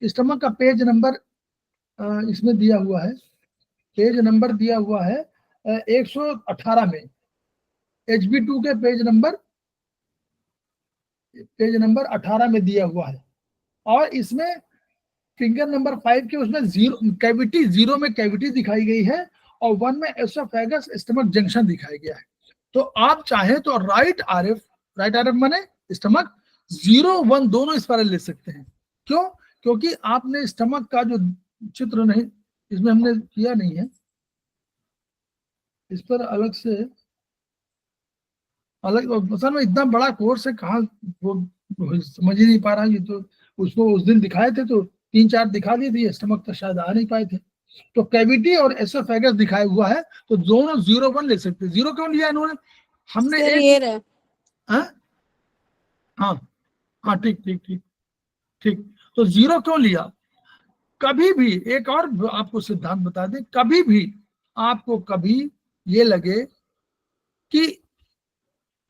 स्टमक का पेज नंबर इसमें दिया हुआ है, पेज नंबर दिया हुआ है 118 में, HB2 के पेज नंबर 18 में दिया हुआ है। और इसमें फिंगर नंबर 5 के उसमें 0 में कैविटी दिखाई गई है, और 1 में एसोफेगस स्टमक जंक्शन दिखाया गया है। तो आप चाहे तो राइट RF माने स्टमक 0 1 दोनों स्पाइरल ले सकते हैं। क्यों? क्योंकि आपने स्टमक का जो चित्र नहीं, इसमें हमने किया नहीं है, इस पर अलग से असल में इतना बड़ा कोर्स है, कहाँ वो समझ ही नहीं पा रहा। ये तो उसको उस दिन दिखाए थे तो 3 4 दिखा दिए थे, स्टमक तो शायद आ नहीं पाए थे। तो कैविटी और एसोफेगस दिखाया हुआ है, तो दोनों 0-1 ले सकते हैं। 0 क्यों लिया इन्होंने? हमने सर एक ये रहा। हाँ हाँ हाँ, ठीक ठीक ठीक ठीक। तो 0 क्यों लिया? कभी भी एक और आपको सिद्धांत बता दें, कभी भी आपको कभी ये लगे कि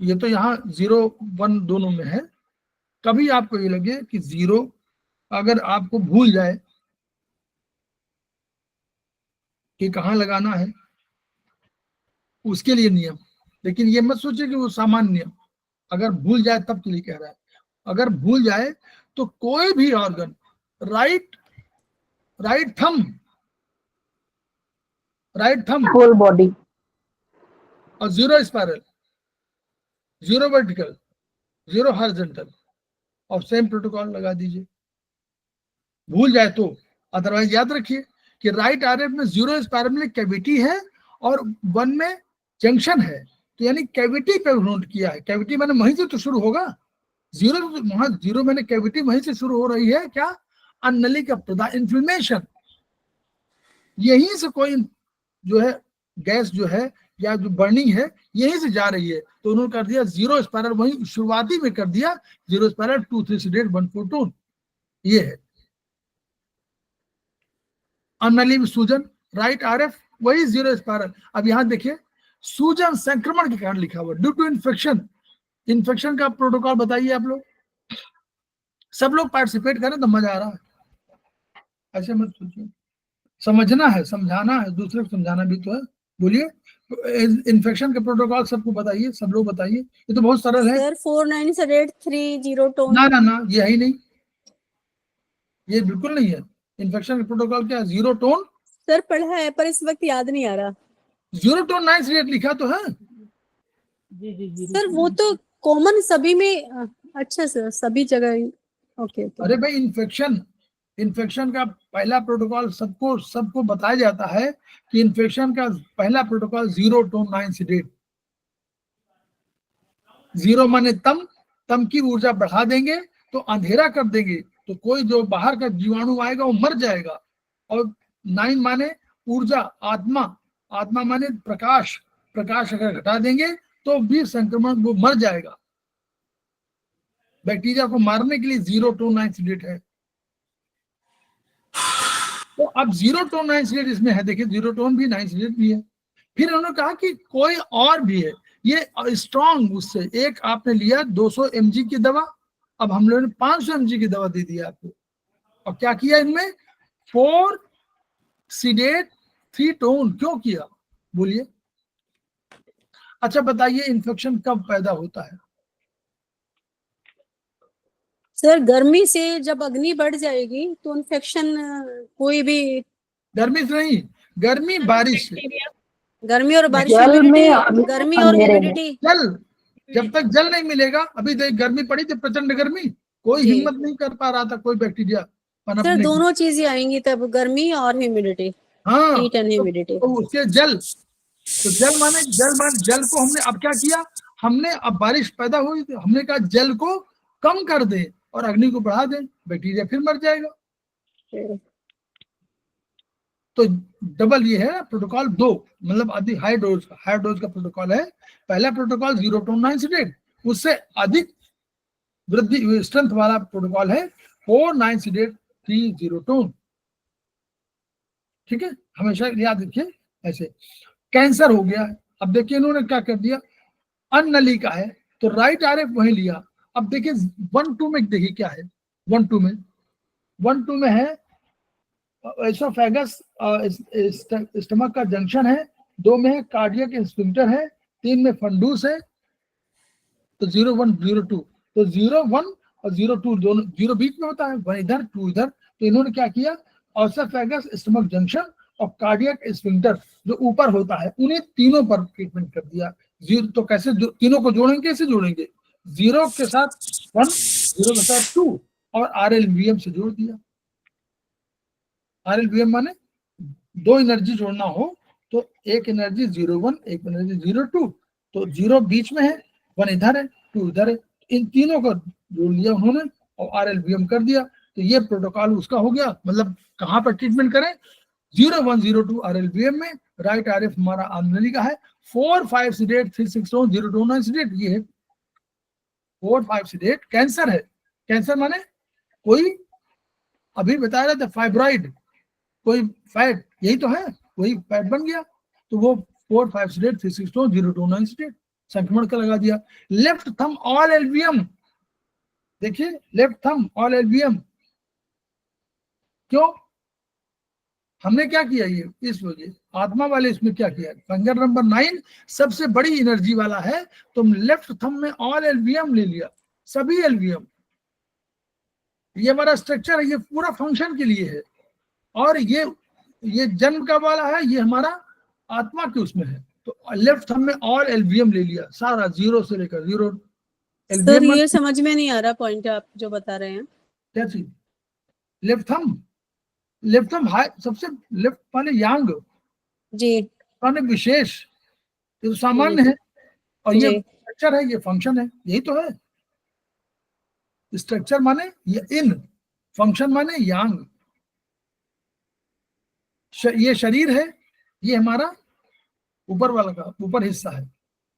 ये तो यहाँ 0-1 दोनों में है, कभी आपको ये लगे कि 0 अगर आपको भूल जाए कि कहाँ लगाना है, उसके लिए नियम। लेकिन ये मत सोचिए कि वो सामान्य नियम, अगर भूल जाए तब के लिए कह रहा है। अगर भूल जाए तो कोई भी organ, right thumb whole body. और 0 स्पाइरल, 0 वर्टिकल, 0 हॉरिजॉन्टल, और सेम प्रोटोकॉल लगा दीजिए, भूल जाए तो। अदरवाइज याद रखिए कि राइट आरएफ में 0 स्पाइरल में कैविटी है और 1 में जंक्शन है, तो यानी कैविटी पे नोट किया है। कैविटी मैंने वहीं से तो शुरू होगा, 0 मैंने कैविटी वहीं से शुरू हो रही है। क्या? अन्नली का प्रदान, इन्फ्लेमेशन, यहीं से कोई जो है गैस जो है या जो बर्निंग है यहीं से जा रही है। तो उन्होंने कर दिया 0 स्पाइरल, वहीं शुरुआती में कर दिया 0 स्पाइरल 2 3 सीडेड 1 4 2। ये है अन्नली में सूजन, राइट आरएफ वही 0 स्पाइरल। अब यहां देखिए सूजन संक्रमण के कारण लिखा हुआ, ड्यू टू इन्फेक्शन। इन्फेक्शन का प्रोटोकॉल बताइए आप लोग, सब लोग पार्टिसिपेट करें तो मजा आ रहा है। ऐसे मत सोचिए, समझना है, समझाना है, दूसरे को समझाना भी तो है। बोलिए, इन्फेक्शन के प्रोटोकॉल सबको बताइए, सब लोग बताइए, ये तो बहुत सरल है। Sir 4983 tone. ना ना ना, ये है ही नहीं, ये बिल्कुल नहीं है। इन्फेक्शन का प्रोटोकॉल क्या है? 0 टोन, सर पढ़ा है पर इस वक्त याद नहीं आ रहा। 0 टोन 9 सीडेड लिखा तो है। सर वो तो कॉमन सभी में। अच्छा सर, सभी जगह। Okay okay. अरे भाई, इन्फेक्शन का पहला प्रोटोकॉल सबको बताया जाता है कि इन्फेक्शन का पहला प्रोटोकॉल 0 टोन 9 सीडेड। 0 माने तम की ऊर्जा बढ़ा देंगे तो अंधेरा कर देंगे, तो कोई जो बाहर का जीवाणु आएगा वो मर जाएगा। और 9 माने ऊर्जा, आत्मा माने प्रकाश अगर घटा देंगे तो भी संक्रमण वो मर जाएगा। बैक्टीरिया को मारने के लिए 0 टोन 9 सीडेड है। तो अब 0 टोन 9 सीडेड इसमें है, देखिए 0 टोन भी 9 सीडेड भी है। फिर उन्होंने कहा कि कोई और भी है, ये स्ट्रॉन्ग, उससे एक आपने लिया 200 mg की दवा, अब हम लोगों ने 500 mg की दवा दे दी आपको, और क्या किया इनमें? 4 सीडेड 3 टोन। क्यों किया बोलिए? अच्छा बताइए, इन्फेक्शन कब पैदा होता है? सर गर्मी से जब अग्नि बढ़ जाएगी तो इन्फेक्शन कोई भी। गर्मी से नहीं, गर्मी बारिश से। गर्मी और बारिश, जल में, humidity, गर्मी और अंधेरे में। ह्यूमिडिटी। जल, जब तक जल नहीं मिलेगा, अभी देख गर्मी पड़ी थी, प्रचंड गर्मी, कोई जी। हिम्मत नहीं कर पा रहा था कोई बैक्टीरिया सर पनपने की। दोनों चीजें आएंगी तब, गर्मी और ह्यूमिडिटी, हाँ, हीट एंड ह्यूमिडिटी। तो उसके जल, तो जल माने जल को हमने अब क्या किया? हमने अब बारिश पैदा हुई तो हमने कहा जल को कम कर दे और अग्नि को बढ़ा दे, बैक्टीरिया फिर मर जाएगा। तो डबल ये है प्रोटोकॉल 2, मतलब अधिक हाई डोज का प्रोटोकॉल है। पहला प्रोटोकॉल 0 टोन 9 सीडेड, उससे अधिक वृद्धि स्ट्रेंथ वाला प्रोटोकॉल है 4 9 सीडेड 3 0 टोन। ठीक है, हमेशा याद रखिए। ऐसे कैंसर हो गया है, अब देखिए इन्होंने क्या कर दिया, अन्नली का है तो राइट आरएफ वहीं लिया। अब देखिए 1-2 में देखिए क्या है, 1-2 में है एसोफेगस, स्टमक का जंक्शन है, 2 में है कार्डियक स्फिंक्टर है, 3 में फंडूस है। तो 0 1 0 2, तो 0 1 और 0 2 दोनों, 0 बीच में होता है, 1 इधर 2 इधर। तो इन्होंने क्या किया, एसोफेगस स्टमक जंक्शन और कार्डियक स्फिंक्टर जो ऊपर होता है, उन्हें तीनों पर ट्रीटमेंट कर दिया। तो कैसे तीनों को जोड़ेंगे? कैसे जोड़ेंगे? 0 के साथ 1, 0 के साथ 2 और RLVM से जोड़ दिया। RLVM माने 2 एनर्जी जोड़ना हो तो एक एनर्जी 0 1, एक एनर्जी 0 2, तो 0 बीच में है, 1 इधर है, 2 इधर है, इन तीनों को जोड़ लिया उन्होंने और RLVM कर दिया। तो ये प्रोटोकॉल उसका हो गया। मतलब कहाँ पर ट्रीटमेंट करें? 0102 RLVM में, राइट RF हमारा आमदनी का है, 4568361029 ये है 4568। कैंसर है, कैंसर माने कोई अभी बता रहे थे फाइब्रॉइड, कोई फैट, यही तो है, वही फैट बन गया, तो वो 4568361029 संक्रमण का लगा दिया। लेफ्ट थंब ऑल एलवीएम, देखिए लेफ्ट थंब ऑल एलवीएम, क्यों हमने क्या किया, ये इस वजह आत्मा वाले इसमें क्या किया, फिंगर नंबर 9 सबसे बड़ी एनर्जी वाला है, तुम लेफ्ट थंब में ऑल एलवीएम ले लिया, सभी एलवीएम, ये हमारा स्ट्रक्चर है, ये पूरा फंक्शन के लिए है, और ये जन्म का वाला है, ये हमारा आत्मा के उसमें है, तो लेफ्ट थंब में ऑल एलवीएम ले लिया सारा, जीरो से लेकर जीरो। सर ये समझ में नहीं आ रहा पॉइंट आप जो बता रहे हैं। क्या चीज, लेफ्ट थंब हाई, सबसे लेफ्ट माने यांग जी माने विशेष, ये तो सामान्य है, और ये जी। स्ट्रक्चर है, ये फंक्शन है, यही तो है। स्ट्रक्चर माने ये इन, फंक्शन माने यांग। ये शरीर है, ये हमारा ऊपर वाला का ऊपर हिस्सा है,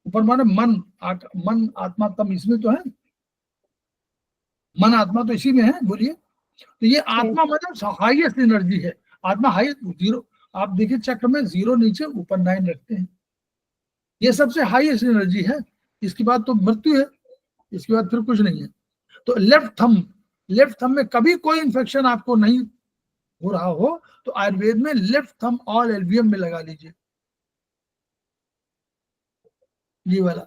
ऊपर माने मन, मन आत्मा तम इसमें तो है, मन आत्मा तो इसी में है, बोलिए। तो ये आत्मा मतलब हाईएस्ट एनर्जी है, आत्मा हाई जीरो, आप देखिए चक्र में 0 नीचे ऊपर 9 रखते हैं, ये सबसे हाईएस्ट एनर्जी है, इसके बाद तो मृत्यु है, इसके बाद फिर कुछ नहीं है। तो लेफ्ट थंब में कभी कोई इंफेक्शन आपको नहीं हो रहा हो तो आयुर्वेद में लेफ्ट थंब ऑल एलवीएम में लगा लीजिए, ये वाला।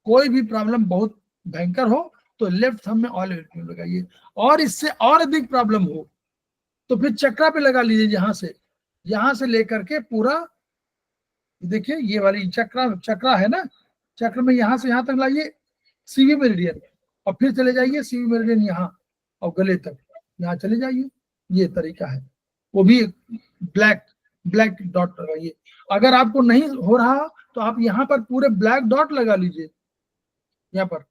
कोई भी प्रॉब्लम बहुत भयंकर हो तो लेफ्ट थंब में ऑल एलवीएम लगाइए, और इससे और अधिक प्रॉब्लम हो तो फिर चक्रा पे लगा लीजिए, यहां से लेकर के पूरा, देखिए ये वाली चक्रा है ना, चक्र में यहां से यहां तक लाइए सीवी मेरिडियन, और फिर चले जाइए सीवी मेरिडियन यहाँ और गले तक, यहाँ चले जाइए, ये तरीका है। वो भी ब्लैक डॉट लगाइए। अगर आपको नहीं हो रहा तो आप यहाँ पर पूरे ब्लैक डॉट लगा लीजिए, यहाँ पर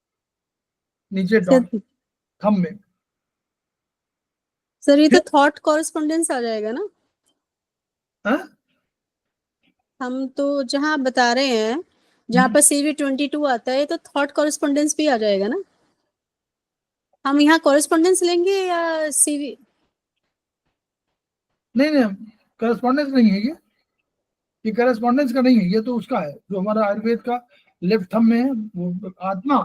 नीचे डॉट थंब में। सर ये तो थॉट कॉरेस्पॉन्डेंस आ जाएगा ना? हम तो जहाँ आप बता रहे हैं, जहाँ पर CV22 आता है, तो थॉट कॉरेस्पॉन्डेंस भी आ जाएगा ना? हम यहाँ कॉरेस्पॉन्डेंस लेंगे या CV? नहीं कॉरेस्पॉन्डेंस नहीं है, ये कॉरेस्पॉन्डेंस का नहीं है, ये तो उसका है जो हमारा आयुर्वेद का लेफ्ट थंब में है, वो आत्मा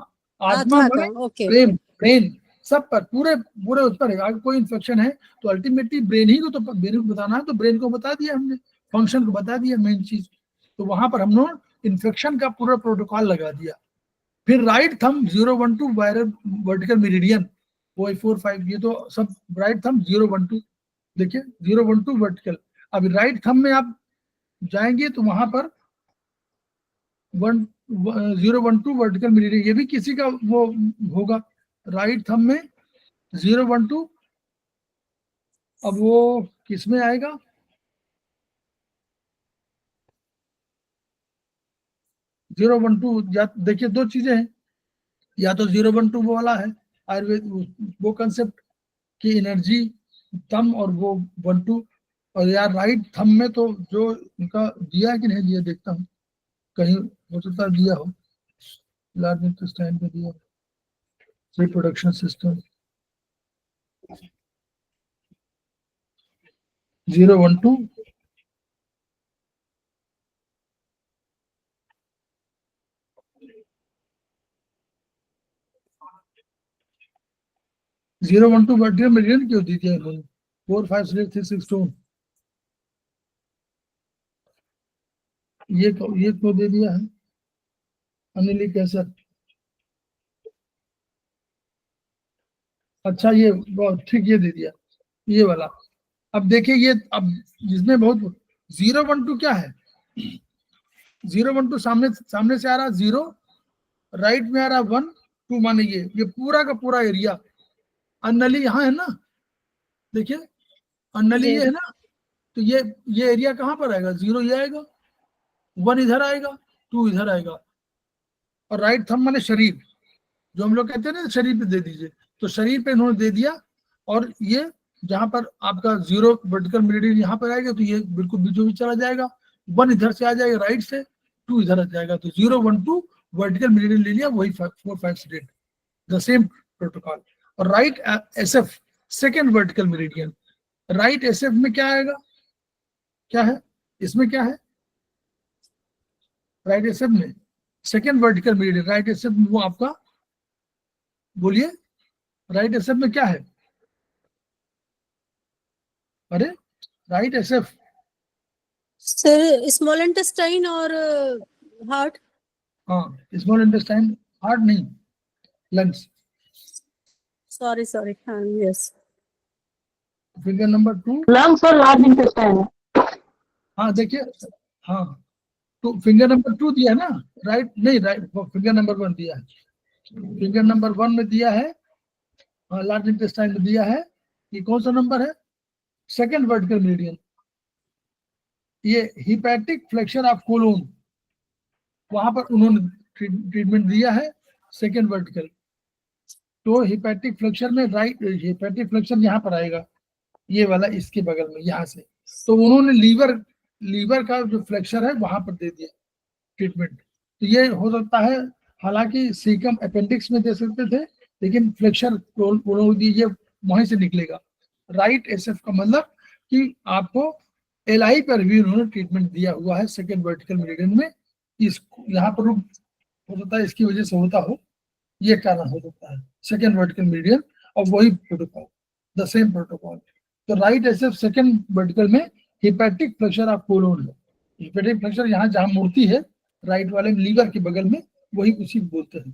का, ओके। ब्रेन सब पर पूरे उस पर है। अगर कोई इन्फेक्शन है तो अल्टीमेटली ब्रेन ही को तो ब्रेन को बताना है, तो ब्रेन को बता दिया हमने, फंक्शन को बता दिया, मेन चीज। तो वहां पर हमने इन्फेक्शन का पूरा प्रोटोकॉल लगा दिया। फिर right thumb 012 viral vertical meridian, वो 4-5, ये तो सब राइट थंब 012, देखिए 012 वर्टिकल। अब राइट थंब में आप जाएंगे तो वहां पर 012 वर्टिकल मेरिडियन, ये भी किसी का वो होगा राइट थंब में 012। अब वो किस में आएगा, जीरो 12, या देखिए दो चीजें हैं, या तो 012 वो वाला है आयुर्वेद, वो कंसेप्ट की एनर्जी थंब, और वो 12, और यार राइट थंब में तो जो उनका दिया है कि नहीं दिया, देखता हूँ कहीं हो सकता दिया हो, लार्ज इंटेस्टाइन पे दिया, रिप्रोडक्शन सिस्टम 012, वर्टिकल मेरिडियन क्यों दी थी इन्होंने, 4, 5, 6, 6, 2, ये क्यों दे दिया है अनिलिक एसिड। अच्छा ये ठीक, ये दे दिया ये वाला। अब देखिए ये, अब जिसमें बहुत 012 क्या है, 012 सामने से आ रहा 0, राइट में आ रहा 1, 2 माने ये पूरा का पूरा एरिया, अन्नली यहाँ है ना, देखिए अन्नली ये है ना, तो ये एरिया कहाँ पर आएगा, 0 ये आएगा, 1 इधर आएगा, 2 इधर आएगा, और राइट थंब माने शरीर, जो हम लोग कहते हैं ना शरीर पे दे दीजिए, तो शरीर पे इन्होंने दे दिया, और ये जहां पर आपका 0 वर्टिकल मेरिडियन यहाँ पर आएगा तो ये बिल्कुल बीचों बीच चला जाएगा, 1 इधर से आ जाएगा राइट से, 2 इधर आ जाएगा, तो 0 1 2 वर्टिकल मेरिडियन ले लिया, वही 4 5 6 8, द सेम प्रोटोकॉल। और right SF second vertical meridian, right SF में क्या आएगा, क्या है इसमें, क्या है राइट एसएफ में second vertical meridian, right SF में वो आपका, बोलिए राइट एसएफ में क्या है, अरे right SF sir small intestine और हार्ट। हाँ स्मॉल इंटेस्टाइन, हार्ट नहीं, लंग्स। सॉरी सॉरी, हाँ यस। फिंगर नंबर 2 लंग्स और लार्ज इंटेस्टाइन है। हाँ देखिए, हाँ तो फिंगर नंबर 2 दिया है ना, राइट नहीं, राइट फिंगर नंबर 1 दिया है, फिंगर नंबर 1 में दिया है, लार्ज इंटेस्टाइन में दिया है, ये कौन सा नंबर है, सेकेंड वर्टिकल मेरिडियन। ये हिपैटिक फ्लेक्शन ऑफ कोलोन, वहां पर उन्होंने ट्रीटमेंट दिया है सेकेंड वर्टिकल। तो हिपैटिक फ्लेक्शन में राइट, हिपैटिक फ्लेक्शन यहाँ पर आएगा, ये वाला इसके बगल में यहाँ से, तो उन्होंने लीवर का जो फ्लेक्चर है वहां पर दे दिया ट्रीटमेंट। तो ये हो सकता है, हालांकि सीकम अपेंडिक्स में दे सकते थे, लेकिन फ्लेक्चर उन्होंने दी, ये वहीं से निकलेगा। राइट एसएफ का मतलब कि आपको एलआई पर भी उन्होंने ट्रीटमेंट दिया हुआ है सेकेंड वर्टिकल मेरिडियन में। इस यहाँ पर हो सकता है इसकी वजह से होता हो, ये कारण हो सकता है सेकेंड वर्टिकल मेरिडियन, और वही प्रोटोकॉल, द सेम प्रोटोकॉल। तो राइट एसएफ सेकेंड वर्टिकल में हिपैटिक फ्लेक्चर ऑफ कोलोन है, हिपैटिक फ्लेक्चर यहाँ जहाँ मूर्ति है राइट वाले लीवर के बगल में, वही उसी को बोलते हैं।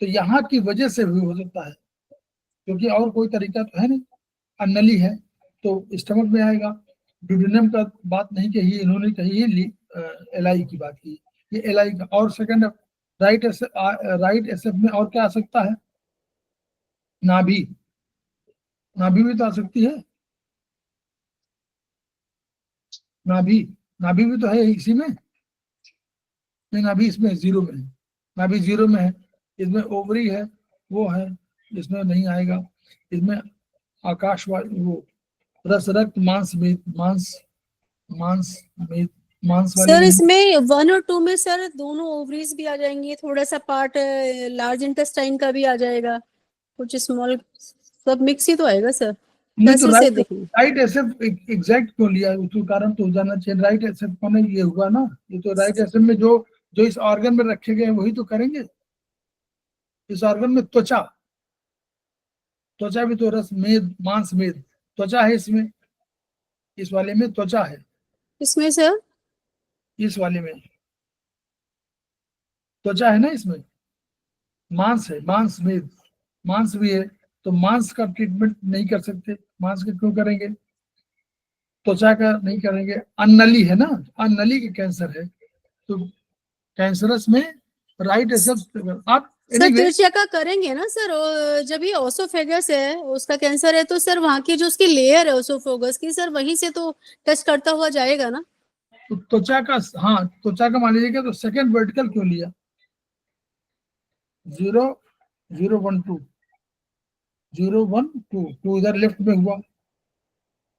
तो यहाँ की वजह से भी हो सकता है, क्योंकि और कोई तरीका तो है नहीं, अन्नली है तो स्टमक में आएगा। ड्यूडेनम का बात नहीं कही इन्होंने, कही है एलआई की बात की, ये एलआई का। और सेकंड राइट एसएफ में और क्या आ सकता है, नाभि, नाभि भी तो आ सकती है, नाभि भी तो है इसी में, नहीं नाभि इसमें 0 में है, नाभि 0 में है, इसमें ओवरी है, वो है, इसमें नहीं आएगा। इसमें आकाशवाणी, वो रस रक्त मांस में, मांस वाले सर इसमें 1 और 2 में सर दोनों ओवरीज भी आ जाएंगे, थोड़ा सा पार्ट लार्ज इंटेस्टाइन का भी आ जाएगा, कुछ स्मॉल, सब मिक्स ही तो आएगा सर। नहीं तो कैसे से देखूं? राइट एसएफ एग्जैक्ट क्यों लिया, उसका कारण तो जाना चाहिए। राइट एसएफ को नहीं, ये हुआ ना, ये तो राइट एसएफ में जो इस ऑर्गन में रखे गए वही तो करेंगे। इस ऑर्गन में त्वचा भी तो रस मेद, मांस मेद, त्वचा है इसमें, इस वाले में त्वचा है, इसमें सर, इस वाले में त्वचा है ना, इसमें मांस है, मांस मेद, मांस भी है, तो मांस का ट्रीटमेंट नहीं कर सकते, मांस का क्यों करेंगे, त्वचा का नहीं करेंगे। अन्नली है ना, अन्नली के कैंसर है, तो कैंसरस में राइट एसएफ आप सर त्वचा का करेंगे ना सर, और जब ये ओसोफेगस है उसका कैंसर है, तो सर वहाँ की जो उसकी लेयर है ओसोफेगस की, सर वहीं से तो टच करता हुआ जाएगा ना। तो त्वचा का, हाँ त्वचा का मान लीजिएगा, तो सेकेंड वर्टिकल क्यों लिया, 0 0 1 2 0 1 2 2 इधर लेफ्ट में हुआ,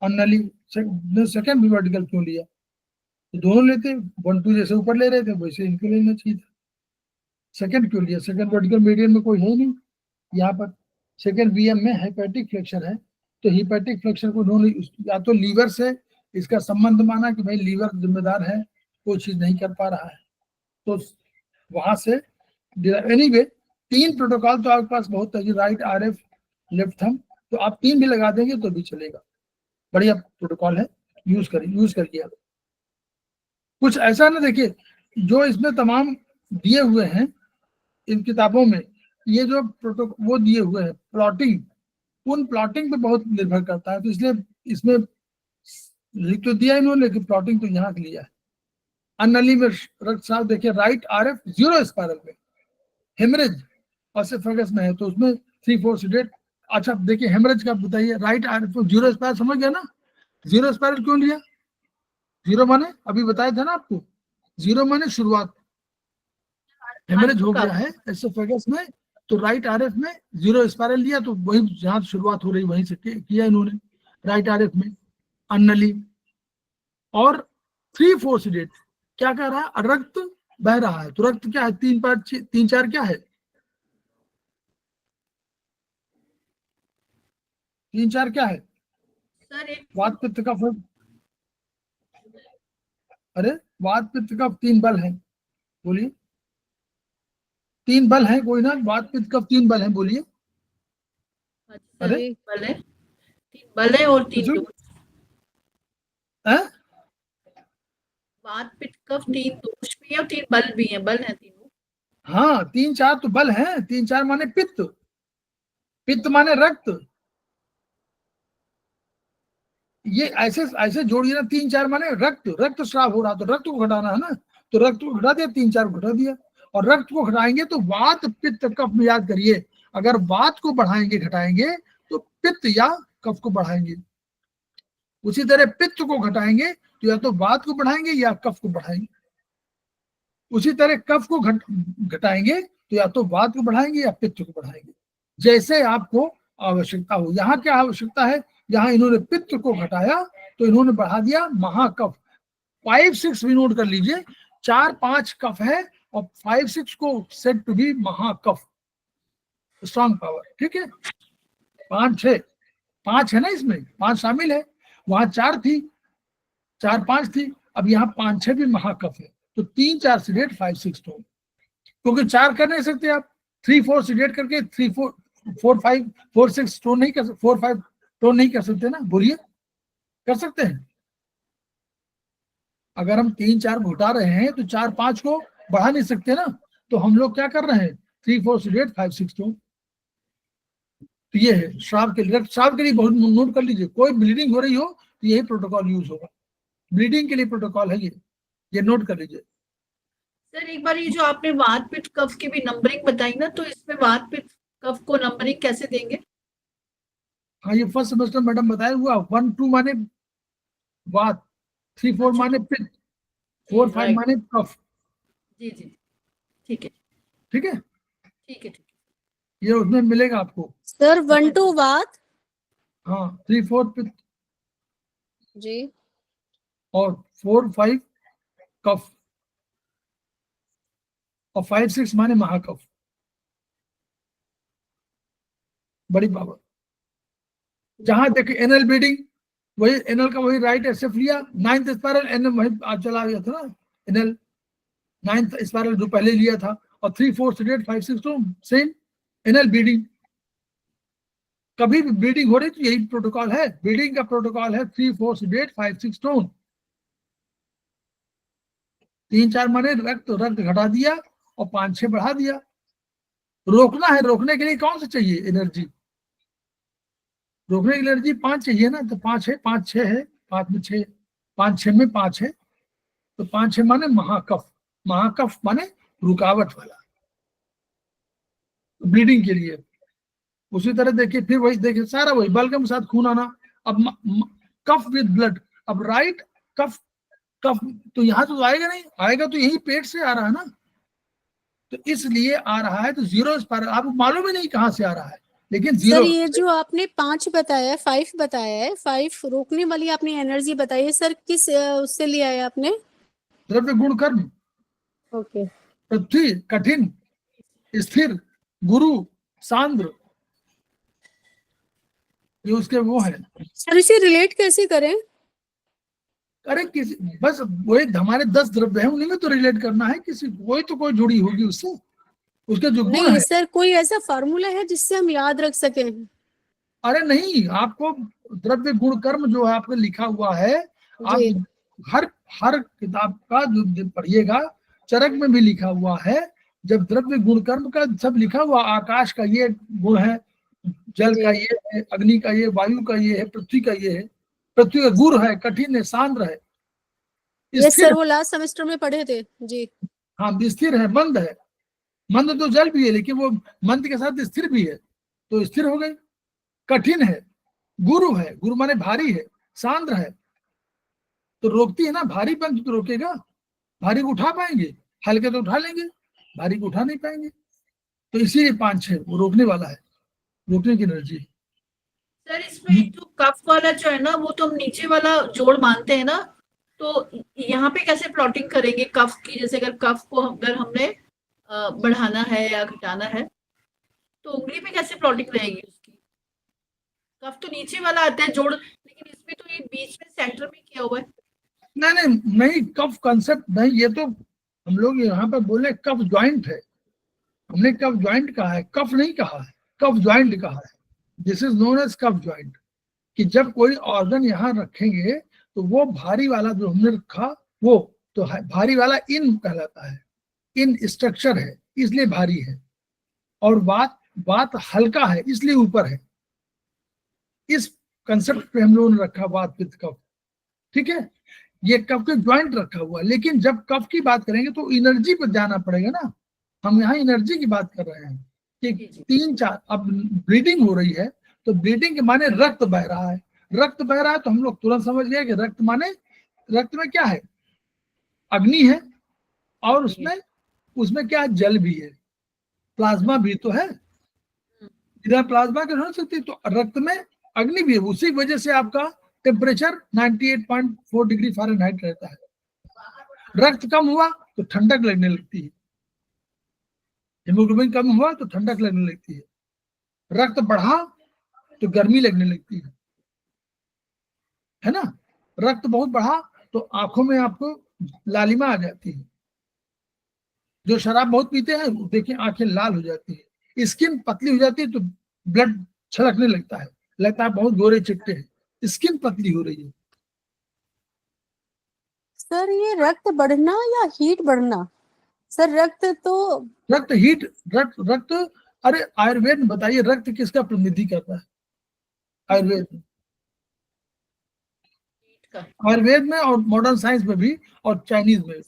अन्नली सेकेंड भी वर्टिकल क्यों लिया, तो दोनों लेते, 1 2 जैसे ऊपर ले रहे थे वैसे इनको लेना चाहिए था। सेकेंड क्यों लिया, सेकेंड वर्टिकल मेरिडियन में कोई है नहीं, यहाँ पर सेकेंड वीएम में हिपैटिक फ्लेक्चर है, तो हिपैटिक फ्लेक्चर को उन्होंने या तो लीवर से इसका संबंध माना कि भाई लीवर जिम्मेदार है, कोई चीज नहीं कर पा रहा है, तो वहां से एनीवे 3 प्रोटोकॉल तो आपके पास बहुत है, राइट आरएफ, लेफ्ट थंब, तो आप 3 भी लगा देंगे तो भी चलेगा, बढ़िया प्रोटोकॉल है, यूज करिए आप। कुछ ऐसा ना देखिए, जो इसमें तमाम दिए हुए हैं इन किताबों में, ये जो प्रोटोकॉल वो दिए हुए हैं प्लॉटिंग, उन प्लॉटिंग पे बहुत निर्भर करता है, तो इसलिए इसमें लिख तो दिया इन्होंने, लेकिन प्लॉटिंग तो यहाँ लिया है। अन्नली में रक्तस्राव देखिए, राइट आरएफ 0 स्पाइरल में, हेमरेज ओसोफेगस में है तो उसमें 3 4 से 8। अच्छा देखिए हेमरेज का बताइए, राइट आरएफ 0 स्पाइरल, समझ गया ना, 0 स्पाइरल क्यों लिया, 0 माने अभी बताया था ना आपको, 0 माने शुरुआत, हेमरेज हो गया है एसोफेगस में, तो राइट आरएफ में 0 स्पाइरल लिया, तो वही जहां शुरुआत हो रही वहीं से किया इन्होंने राइट आरएफ में अन्नली। और 3-4 सीडेट क्या कह रहा है, रक्त बह रहा है, तो रक्त क्या है, 3-4 क्या है, 3-4 क्या है, सर एक वात पित्त कफ। अरे वात पित्त कफ 3 बल है, बोलिए 3 बल है, कोई ना, वात पित्त कफ 3 बल है, बोलिए। अच्छा, अरे एक बल है, 3 बल है और 3 कुछ दोष। है, वात पित्त कफ 3 दोष भी है और 3 बल भी है, बल है तीनों। हाँ 3-4 तो बल है, 3-4 माने पित्त, पित्त माने रक्त, ये ऐसे ऐसे जोड़िए ना, 3-4 माने रक्त, रक्त स्राव हो रहा, तो रक्त को घटाना है ना, तो रक्त को घटा दिया, 3-4 को घटा दिया। और रक्त को घटाएंगे तो वात पित्त कफ में याद करिए, अगर वात को बढ़ाएंगे घटाएंगे तो पित्त या कफ को बढ़ाएंगे, उसी तरह पित्त को घटाएंगे तो या तो वात को बढ़ाएंगे या कफ को बढ़ाएंगे, उसी तरह कफ को घटाएंगे तो या तो वात को बढ़ाएंगे या पित्त को बढ़ाएंगे, जैसे आपको आवश्यकता हो। यहाँ क्या आवश्यकता है, यहाँ इन्होंने पित्त को घटाया तो इन्होंने बढ़ा दिया महाकफ। 5-6 भी नोट कर लीजिए, 4-5 कफ है और 5-6 को सेट टू बी महाकफ, स्ट्रॉन्ग पावर, ठीक है। 5-6, 5 है ना, इसमें 5 शामिल है, वहां 4 थी, 4-5 थी, अब यहाँ 5-6 भी महाकफ है, तो 3-4 सीडेट 5-6 टोन, क्योंकि 4 कर नहीं सकते आप, 3-4 सीडेट करके 3-4-5-4-6 टोन नहीं कर सकते, 4-5 टोन नहीं कर सकते ना, बोलिए कर सकते हैं। अगर हम 3-4 घुटा रहे हैं तो 4-5 को बढ़ा नहीं सकते ना, तो हम लोग क्या कर रहे हैं, 3-4 सीडेट 5-6 टोन। तो ये है श्राव के लिए, श्राव के लिए बहुत नोट कर लीजिए, कोई ब्लीडिंग हो रही हो तो यही प्रोटोकॉल यूज होगा, ब्लीडिंग के लिए प्रोटोकॉल है ये नोट कर लीजिए। सर एक बार ये जो आपने वात पित्त कफ की भी नंबरिंग बताई ना, तो इसमें वात पित्त कफ को नंबरिंग कैसे देंगे? हाँ ये फर्स्ट सेमेस्टर मैडम बताया हुआ, 1-2 माने वात, 3-4 माने पित्त, 4-5 माने कफ। जी जी ठीक है ठीक है, ठीक है ठीक ये उसमें मिलेगा आपको। सर 1-2 वात हाँ 3-4 पित्त जी और 4-5 कफ और 5-6 माने महाकफ, बड़ी पावर। जहां देखिए एनएल ब्लीडिंग, वही एनएल का वही राइट एसएफ लिया, 9th स्पाइरल एनएल वही आज चला गया था ना, एनएल 9th स्पाइरल जो पहले लिया था, और 3-4 सीडेट 5-6 तो सेम एनएल ब्लीडिंग। कभी भी ब्लीडिंग हो रही तो यही प्रोटोकॉल है, ब्लीडिंग का प्रोटोकॉल है 3-4 सीडेट 5-6 टोन। 3-4 माने रक्त घटा दिया और 5-6 बढ़ा दिया। रोकना है, रोकने के लिए कौन सा चाहिए एनर्जी, रोकने की एनर्जी 5 चाहिए ना, तो 5 है, 5-6 है, 5 में 6, 5-6 में 5 है, तो 5-6 माने महाकफ, महाकफ माने रुकावट वाला, ब्लीडिंग के लिए। उसी तरह देखिए, फिर वही देखिए, सारा वही बलगम के साथ खून आना। अब कफ विद ब्लड, अब राइट कफ, कफ तो यहाँ तो आएगा नहीं, आएगा तो यही पेट से आ रहा है ना, तो इसलिए आ रहा है, तो 0 स्पाइरल आपको मालूम ही नहीं कहाँ से आ रहा है, लेकिन 0। सर ये जो आपने 5 बताया है, 5 बताया है, 5 रोकने वाली आपने एनर्जी बताई है सर, किस उससे लिया है आपने? द्रव्य गुण कर्म, ओके पृथ्वी, कठिन, स्थिर, गुरु, सांद्र, ये उसके वो है। सर इसे रिलेट कैसे करें? अरे किसी बस वही हमारे 10 द्रव्य हैं, उन्हीं में तो रिलेट करना है, किसी कोई तो कोई जुड़ी होगी उससे, उसके जो गुण नहीं है। सर, कोई ऐसा फार्मूला है जिससे हम याद रख सकें? अरे नहीं, आपको द्रव्य गुण कर्म जो है आपने लिखा हुआ है, आप जी हर किताब का जो पढ़िएगा, चरक में भी लिखा हुआ है, जब द्रव्य गुण कर्म का सब लिखा हुआ, आकाश का ये गुण है, जल का ये है, अग्नि का ये, वायु का ये है, पृथ्वी का ये है, पृथ्वी का गुर है, कठिन है, सांद्र है, ये स्थिर सर वो लास्ट सेमेस्टर में पढ़े थे जी। हाँ स्थिर है, मंद है, मंद तो जल भी है लेकिन वो मंद के साथ स्थिर भी है, तो स्थिर हो गई। कठिन है, गुरु है, गुरु माने भारी है, सांद्र है, तो रोकती है ना, भारी बंद तो रोकेगा, भारी को उठा पाएंगे, हल्के तो उठा लेंगे, भारी को उठा नहीं पाएंगे। तो इसीलिए 5-6 वो रोकने वाला है, रोकने की एनर्जी है। सर इसमें जो कफ वाला जो है ना, वो तो हम नीचे वाला जोड़ मानते हैं ना, तो यहाँ पे कैसे प्लॉटिंग करेंगे कफ की? जैसे अगर कफ को अगर हमने बढ़ाना है या घटाना है, तो उंगली पे कैसे प्लॉटिंग रहेगी उसकी? कफ तो नीचे वाला आता है जोड़, लेकिन इसमें तो ये बीच में सेंटर में किया हुआ है। नहीं, कफ कंसेप्ट नहीं, ये तो हम लोग यहाँ पे बोले कफ ज्वाइंट है, हमने कफ ज्वाइंट कहा है, कफ नहीं कहा है, कफ ज्वाइंट कहा है। दिस इज नोन एज कफ ज्वाइंट, कि जब कोई ऑर्गन यहाँ रखेंगे तो वो भारी वाला जो हमने रखा वो तो भारी वाला इन कहलाता है, इन स्ट्रक्चर है इसलिए भारी है, और बात हल्का है इसलिए ऊपर है। इस कंसेप्ट पे हम लोगों ने रखा वात पित्त कफ, ठीक है। ये कफ के ज्वाइंट रखा हुआ है, लेकिन जब कफ की बात करेंगे तो एनर्जी पर जाना पड़ेगा ना। हम यहाँ एनर्जी की बात कर रहे हैं कि 3-4 अब ब्लीडिंग हो रही है, तो ब्लीडिंग के माने रक्त बह रहा है, रक्त बह रहा है तो हम लोग तुरंत समझ गए कि रक्त माने रक्त में क्या है, अग्नि है, और उसमें क्या है, जल भी है, प्लाज्मा भी तो है, इधर प्लाज्मा के हो सकती, तो रक्त में अग्नि भी है। उसी वजह से आपका टेम्परेचर 98.4 डिग्री फ़ारेनहाइट रहता है। रक्त कम हुआ तो ठंडक लगने लगती है, हीमोग्लोबिन कम हुआ तो ठंडक लगने लगती है, रक्त बढ़ा तो गर्मी लगने लगती है ना। रक्त बहुत बढ़ा तो आंखों में आपको लालिमा आ जाती है। जो शराब बहुत पीते हैं देखिए आंखें लाल हो जाती है, स्किन पतली हो जाती है तो ब्लड छलकने लगता है बहुत गोरे चिट्टे हैं, स्किन पतली हो रही है। सर ये रक्त बढ़ना या हीट बढ़ना? सर रक्त हीट रक्त अरे आयुर्वेद में बताइए रक्त किसका प्रतिनिधि करता है? आयुर्वेद में और मॉडर्न साइंस में भी और चाइनीज में।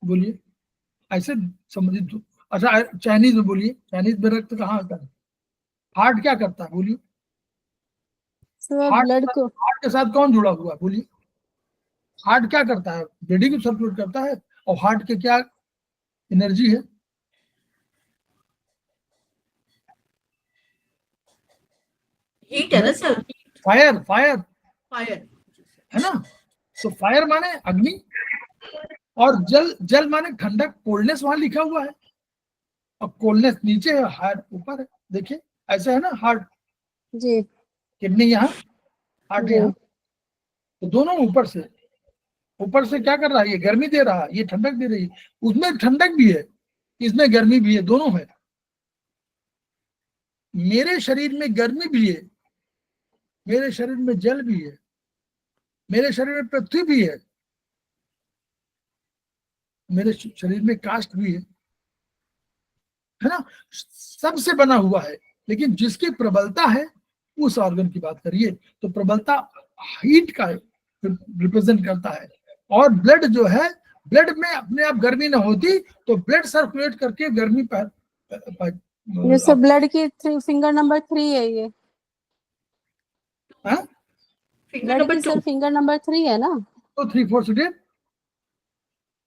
बोलिए, ऐसे समझिए। अच्छा चाइनीज में बोलिए, चाइनीज में रक्त कहाँ आता है? हार्ट क्या करता है बोलिए? हार्ट के साथ कौन जुड़ा हुआ है बोलिए? हार्ट क्या करता है? ब्लड को सर्कुलेट करता है, और हार्ट के क्या एनर्जी है? हीट है ना सर, फायर फायर है ना। तो फायर माने अग्नि, और जल माने ठंडक, कोल्डनेस वहां लिखा हुआ है, और कोल्डनेस नीचे है, हार्ट ऊपर है। देखिए ऐसे है ना, हार्ट जी, किडनी यहाँ, हार्ट यहाँ, तो दोनों ऊपर से क्या कर रहा है? ये गर्मी दे रहा है, ये ठंडक दे रही है। उसमें ठंडक भी है, इसमें गर्मी भी है, दोनों है। मेरे शरीर में गर्मी भी है, मेरे शरीर में जल भी है, मेरे शरीर में पृथ्वी भी है, मेरे शरीर में काष्ठ भी है ना। सबसे बना हुआ है, लेकिन जिसकी प्रबलता है उस ऑर्गन की बात करिए तो प्रबलता हीट का रिप्रेजेंट करता है। और ब्लड जो है, ब्लड में अपने आप गर्मी ना होती तो ब्लड सर्कुलेट करके गर्मी ये सब ब्लड की फिंगर नंबर 3 है ये। हाँ? ब्लड की सर फिंगर नंबर 3 है ना। तो 3/4 से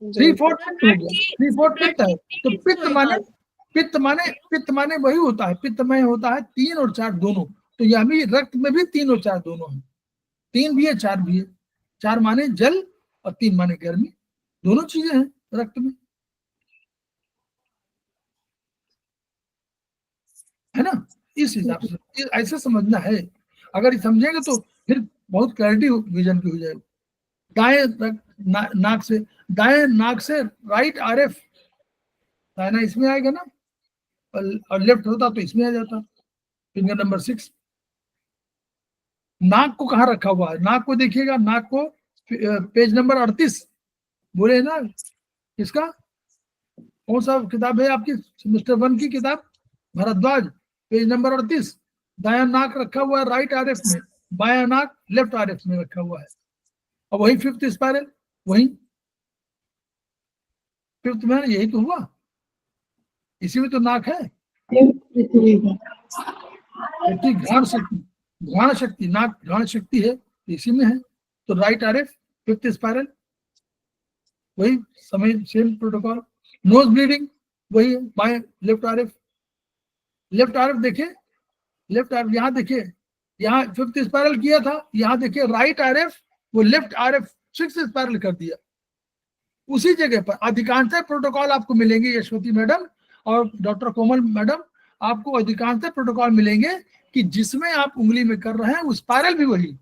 3/4 पित्त है। तो पित्त माने वही होता है, पित्त में होता है 3 और 4 दोनों। तो यह भी रक्त में भी 3 और 4 दोनों है, 3 भी है 4 भी है। 4 माने जल और 3 माने गर्मी, दोनों चीजें हैं रक्त में, है ना। इस हिसाब से ऐसे समझना है, अगर समझेंगे तो फिर बहुत क्लैरिटी विजन की हो जाएगी। दाएं नाक से राइट RF, दाहिना इसमें आएगा ना, और लेफ्ट होता तो इसमें आ जाता। Finger number 6। नाक को कहाँ रखा हुआ है? नाक को देखिएगा, नाक को पेज नंबर 38 बोले ना, किसका कौन सा किताब है आपकी? सेमेस्टर 1 की किताब भारद्वाज, पेज नंबर 38। दाया नाक रखा हुआ है राइट RF में, बाया नाक लेफ्ट RF में रखा हुआ है, और वही 5th स्पाइरल, वही 5th में यही तो हुआ, इसी में तो नाक है। घ्राण शक्ति, नाक घ्राण शक्ति है, इसी में है। तो राइट RF 5th स्पाइरल, वही समय सेम प्रोटोकॉल। नोज ब्लीडिंग वही है, बाएं लेफ्ट आरएफ, लेफ्ट आरएफ देखिए, लेफ्ट आरएफ यहाँ देखिए, यहाँ 5th स्पाइरल किया था, यहाँ देखिए राइट आरएफ वो लेफ्ट आरएफ 6th स्पाइरल कर दिया। उसी जगह पर अधिकांशतः प्रोटोकॉल आपको मिलेंगे यशवती मैडम और डॉक्टर कोमल मैडम, आपको अधिकांशतः प्रोटोकॉल मिलेंगे कि जिसमें आप उंगली में कर रहे हैं वो स्पाइरल भी वही,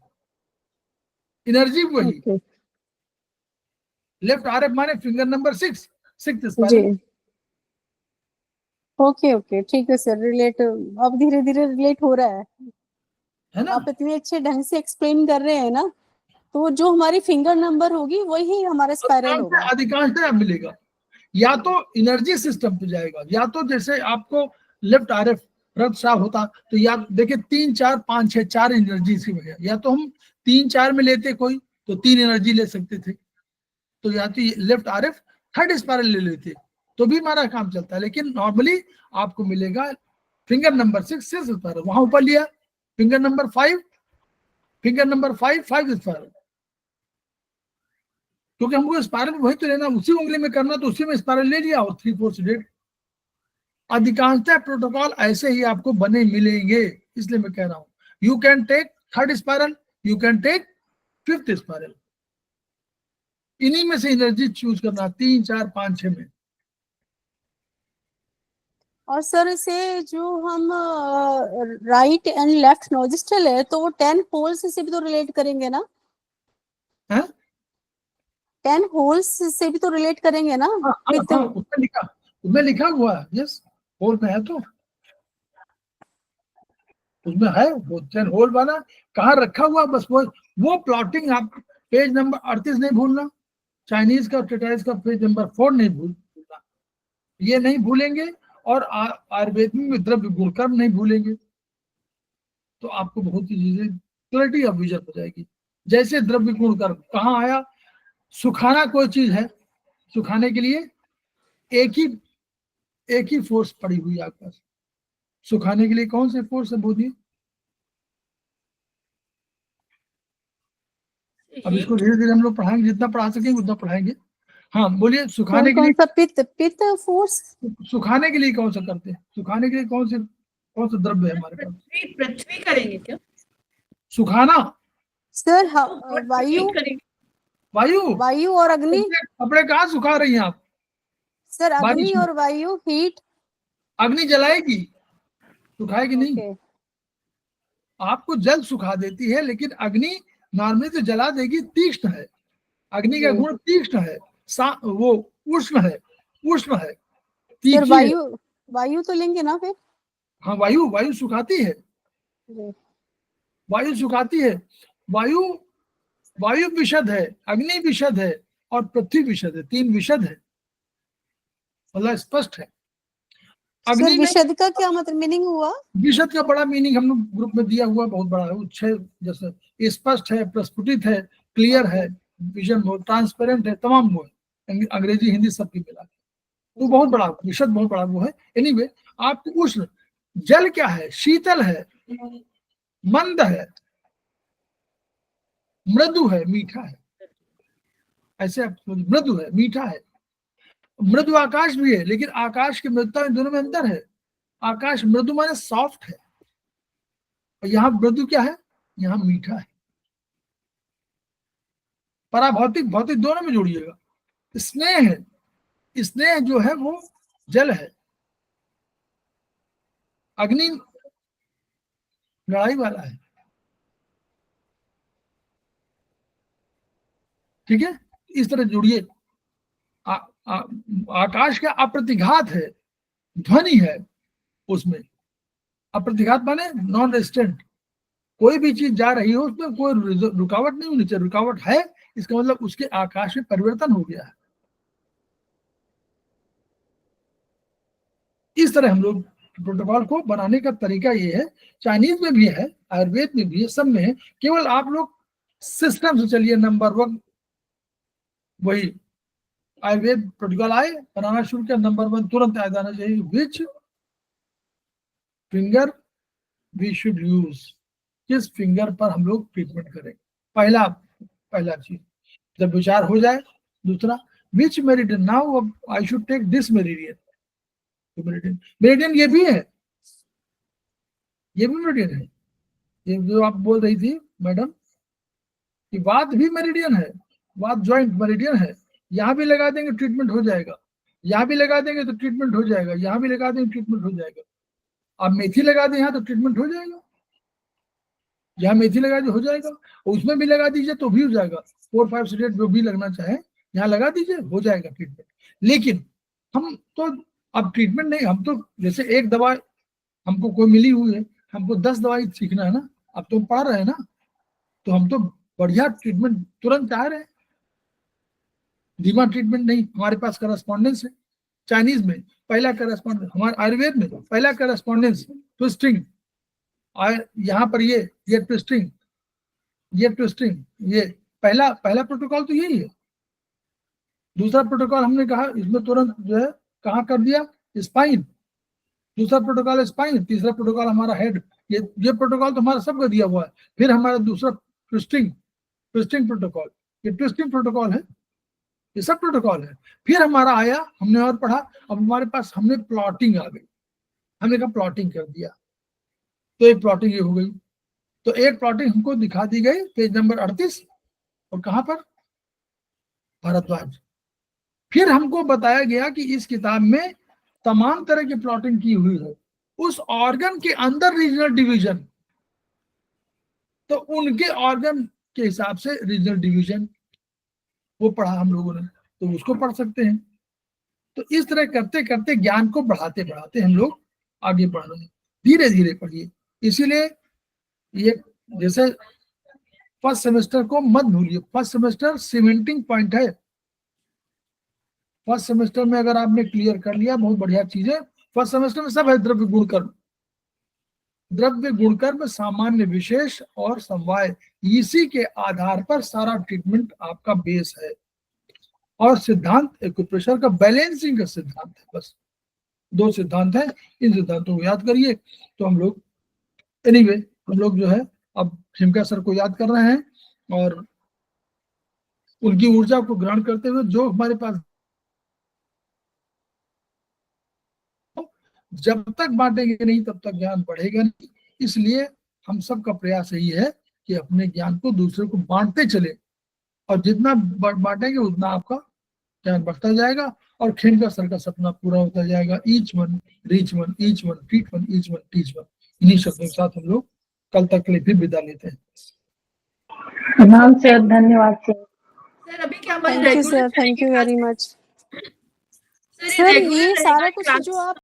एनर्जी भी वही। ओके लेफ्ट आरएफ माने फिंगर नंबर 6 6th जी स्पाइरल, ओके ओके ठीक है सर, रिलेट अब धीरे धीरे रिलेट हो रहा है ना। आप इतने अच्छे ढंग से एक्सप्लेन कर रहे हैं ना, तो जो हमारी फिंगर नंबर होगी वही हमारा स्पाइरल होगा। अधिकांशतः मिलेगा, या तो एनर्जी सिस्टम पे जाएगा, या तो जैसे आपको लेफ्ट आरएफ रक्तस्राव होता तो या देखिए 3 4 5 6 4 एनर्जी से मिलेगा, या तो हम 3 4 में लेते कोई तो 3 एनर्जी ले सकते थे, तो या तो लेफ्ट आरएफ 3rd स्पाइरल ले लेते तो भी हमारा काम चलता है। लेकिन नॉर्मली आपको मिलेगा फिंगर नंबर 6 6th स्पाइरल, वहां ऊपर लिया फिंगर नंबर 5 5th स्पाइरल, क्योंकि हमको स्पाइरल वही तो लेना, उसी उंगली में करना, तो उसी में स्पाइरल ले लिया और 3 4 से 1.5। अधिकांशतः प्रोटोकॉल ऐसे ही आपको बने मिलेंगे, इसलिए मैं कह रहा हूं you can take 3rd spiral, you can take 5th spiral, इन्हीं में से एनर्जी चूज करना 3 4 5 6 में। और सर इसे जो हम राइट एंड लेफ्ट नोजिस्ट्रल है तो वो 10 होल्स से भी तो रिलेट करेंगे ना? है 10 होल्स से भी तो रिलेट करेंगे ना? उसमें लिखा हुआ है, यस होल में है, तो उसमें है वो 10 होल वाला कहाँ रखा हुआ, बस वो प्लॉटिंग आप पेज नंबर 38 नहीं भूलना, चाइनीज का टेटाइज का पेज नंबर 4 नहीं भूलना, ये नहीं भूलेंगे, और आयुर्वेद में द्रव्य गुणकर्म नहीं भूलेंगे, तो आपको बहुत सी चीजें क्लैरिटी ऑफ विजन हो जाएगी। जैसे द्रव्य गुणकर्म कहाँ आया, सुखाना कोई चीज है, सुखाने के लिए एक ही फोर्स पड़ी हुई है आपके पास, सुखाने के लिए कौन से फोर्स है बोलिए। अब इसको धीरे धीरे हम लोग पढ़ाएंगे, जितना पढ़ा सकेंगे उतना पढ़ाएंगे। हाँ बोलिए, सुखाने के लिए कौन सा पित्त फोर्स, सुखाने के लिए कौन सा करते हैं, सुखाने के लिए कौन सा द्रव्य है हमारे पास, पृथ्वी करेंगे क्या सुखाना सर वायु वायु और अग्नि। कपड़े कहाँ सुखा रही हैं आप, सर अग्नि बारिश में। और वायु हीट, अग्नि जलाएगी, सुखाएगी नहीं, ओके आपको जल सुखा देती है, लेकिन अग्नि नॉर्मली तो जला देगी, तीक्ष्ण है, अग्नि का जी। गुण तीक्ष्ण है, वो उष्ण है, सर तीखी है। वायु तो लेंगे ना फिर? हाँ वायु सुखाती है, जी। वायु सुखाती है, वायु विशद है, अग्नि विशद है और पृथ्वी विशद है, 3 विशद है, मतलब स्पष्ट है। अग्नि सर विशद का क्या मतलब मीनिंग हुआ? विशद का बड़ा मीनिंग हम लोग ग्रुप में दिया हुआ बहुत बड़ा है, उच्छेद जैसे स्पष्ट है, प्रस्फुटित है, क्लियर है, विजन बहुत ट्रांसपेरेंट है, तमाम वो है, अंग्रेजी हिंदी सबकी मिला के, तो बहुत बड़ा विशद, बहुत बड़ा वो है। एनीवे आपको उष्ण, जल क्या है, शीतल है, मंद है, मृदु है, मीठा है, ऐसे आप मृदु है, मीठा है, मृदु आकाश भी है, लेकिन आकाश की मृदुता इन दोनों में अंतर है, आकाश मृदु माने सॉफ्ट है, और यहाँ मृदु क्या है, यहाँ मीठा है, पराभौतिक भौतिक दोनों में जोड़िएगा। स्नेह है, स्नेह जो है वो जल है, अग्नि लड़ाई वाला है, ठीक है, इस तरह जोड़िए। आकाश का अप्रतिघात है, ध्वनि है उसमें, अप्रतिघात माने नॉन रेजिस्टेंट, कोई भी चीज जा रही हो उसमें कोई रुकावट नहीं होनी चाहिए, रुकावट है इसका मतलब उसके आकाश में परिवर्तन हो गया है। इस तरह हम लोग प्रोटोकॉल को बनाने का तरीका ये है, चाइनीज में भी है, आयुर्वेद में भी है, सब में है, केवल आप लोग सिस्टम से चलिए। नंबर 1 वही आयुर्वेद प्रोटोकॉल आए, बनाना शुरू किया, नंबर 1 तुरंत याद आना चाहिए, विच फिंगर वी शुड यूज, किस फिंगर पर हम लोग ट्रीटमेंट करें, पहला चीज। जब विचार हो जाए, दूसरा which meridian? Now I should take this meridian. Meridian ये भी है, ये भी मेरिडियन है। ये जो आप बोल रही थी मैडम कि वात भी मेरिडियन है, वात जॉइंट मेरिडियन है। यहाँ भी लगा देंगे ट्रीटमेंट हो जाएगा, यहाँ भी लगा देंगे तो ट्रीटमेंट हो जाएगा, यहाँ भी लगा देंगे ट्रीटमेंट हो जाएगा। आप मेथी लगा दें यहाँ तो ट्रीटमेंट हो जाएगा, यहाँ मेथी लगा दे हो जाएगा, उसमें भी लगा दीजिए तो भी हो जाएगा। 4, 5 6 जो भी लगना चाहे यहाँ लगा दीजिए, हो जाएगा ट्रीटमेंट। लेकिन हम तो अब ट्रीटमेंट नहीं, हम तो जैसे एक दवा हमको कोई मिली हुई है, हमको 10 दवाई सीखना है ना, अब तो हम पढ़ रहे हैं ना, तो हम तो बढ़िया ट्रीटमेंट तुरंत चाह रहे हैं, धीमा ट्रीटमेंट नहीं। हमारे पास करस्पॉन्डेंस है, चाइनीज में पहला करस्पॉन्डेंस, हमारे आयुर्वेद में पहला करस्पॉन्डेंस ट्विस्टिंग, और यहाँ पर ये ट्विस्टिंग, ये ट्विस्टिंग, ये पहला प्रोटोकॉल तो यही है। दूसरा प्रोटोकॉल हमने कहा इसमें तुरंत जो है कहाँ कर दिया, स्पाइन। दूसरा प्रोटोकॉल स्पाइन, तीसरा प्रोटोकॉल हमारा हेड। ये प्रोटोकॉल तो हमारा सबका दिया हुआ है। फिर हमारा दूसरा ट्विस्टिंग प्रोटोकॉल, ये ट्विस्टिंग प्रोटोकॉल है, ये सब प्रोटोकॉल है। फिर हमारा आया, हमने और पढ़ा, अब हमारे पास हमने प्लॉटिंग आ गई, हमने कहा प्लॉटिंग कर दिया, तो एक प्लॉटिंग ये हो गई। तो एक प्लॉटिंग हमको दिखा दी गई पेज नंबर 38, और कहाँ पर, भारद्वाज। फिर हमको बताया गया कि इस किताब में तमाम तरह की प्लॉटिंग की हुई है, उस ऑर्गन के अंदर रीजनल डिवीजन, तो उनके ऑर्गन के हिसाब से रीजनल डिवीजन वो पढ़ा हम लोगों ने, तो उसको पढ़ सकते हैं। तो इस तरह करते करते ज्ञान को बढ़ाते बढ़ाते हम लोग आगे बढ़ रहे हैं, धीरे धीरे पढ़िए। इसीलिए ये जैसे फर्स्ट सेमेस्टर को मत भूलिए, फर्स्ट सेमेस्टर सीमेंटिंग पॉइंट है। फर्स्ट सेमेस्टर में अगर आपने क्लियर कर लिया, बहुत बढ़िया चीज है। फर्स्ट सेमेस्टर में सब है, द्रव्य गुणकर्म, द्रव्य गुणकर्म, सामान्य विशेष और समवाय, इसी के आधार पर सारा ट्रीटमेंट आपका बेस है। और सिद्धांत एक्यूप्रेशर का बैलेंसिंग का सिद्धांत है, बस 2 सिद्धांत है, इन सिद्धांतों को याद करिए। तो हम लोग एनीवे हम लोग जो है अब खिमका सर को याद कर रहे हैं, और उनकी ऊर्जा को ग्रहण करते हुए जो हमारे पास, जब तक बांटेंगे नहीं तब तक ज्ञान बढ़ेगा नहीं। इसलिए हम सब का प्रयास यही है कि अपने ज्ञान को दूसरे को बांटते चले, और जितना बांटेंगे उतना आपका ज्ञान बढ़ता जाएगा, और खिमका सर का सपना पूरा होता जाएगा। Each one reach one, each one treat one, each one teach one. इन्हीं शब्दों के साथ हम लोग कल तक के लिए फिर विदा लेते हैं। प्रणाम सर, धन्यवाद सर। सर अभी क्या हमारी thank you regular sir, thank you very much sir sir. Regular ये रहेगा सारा कुछ क्लास? जो आप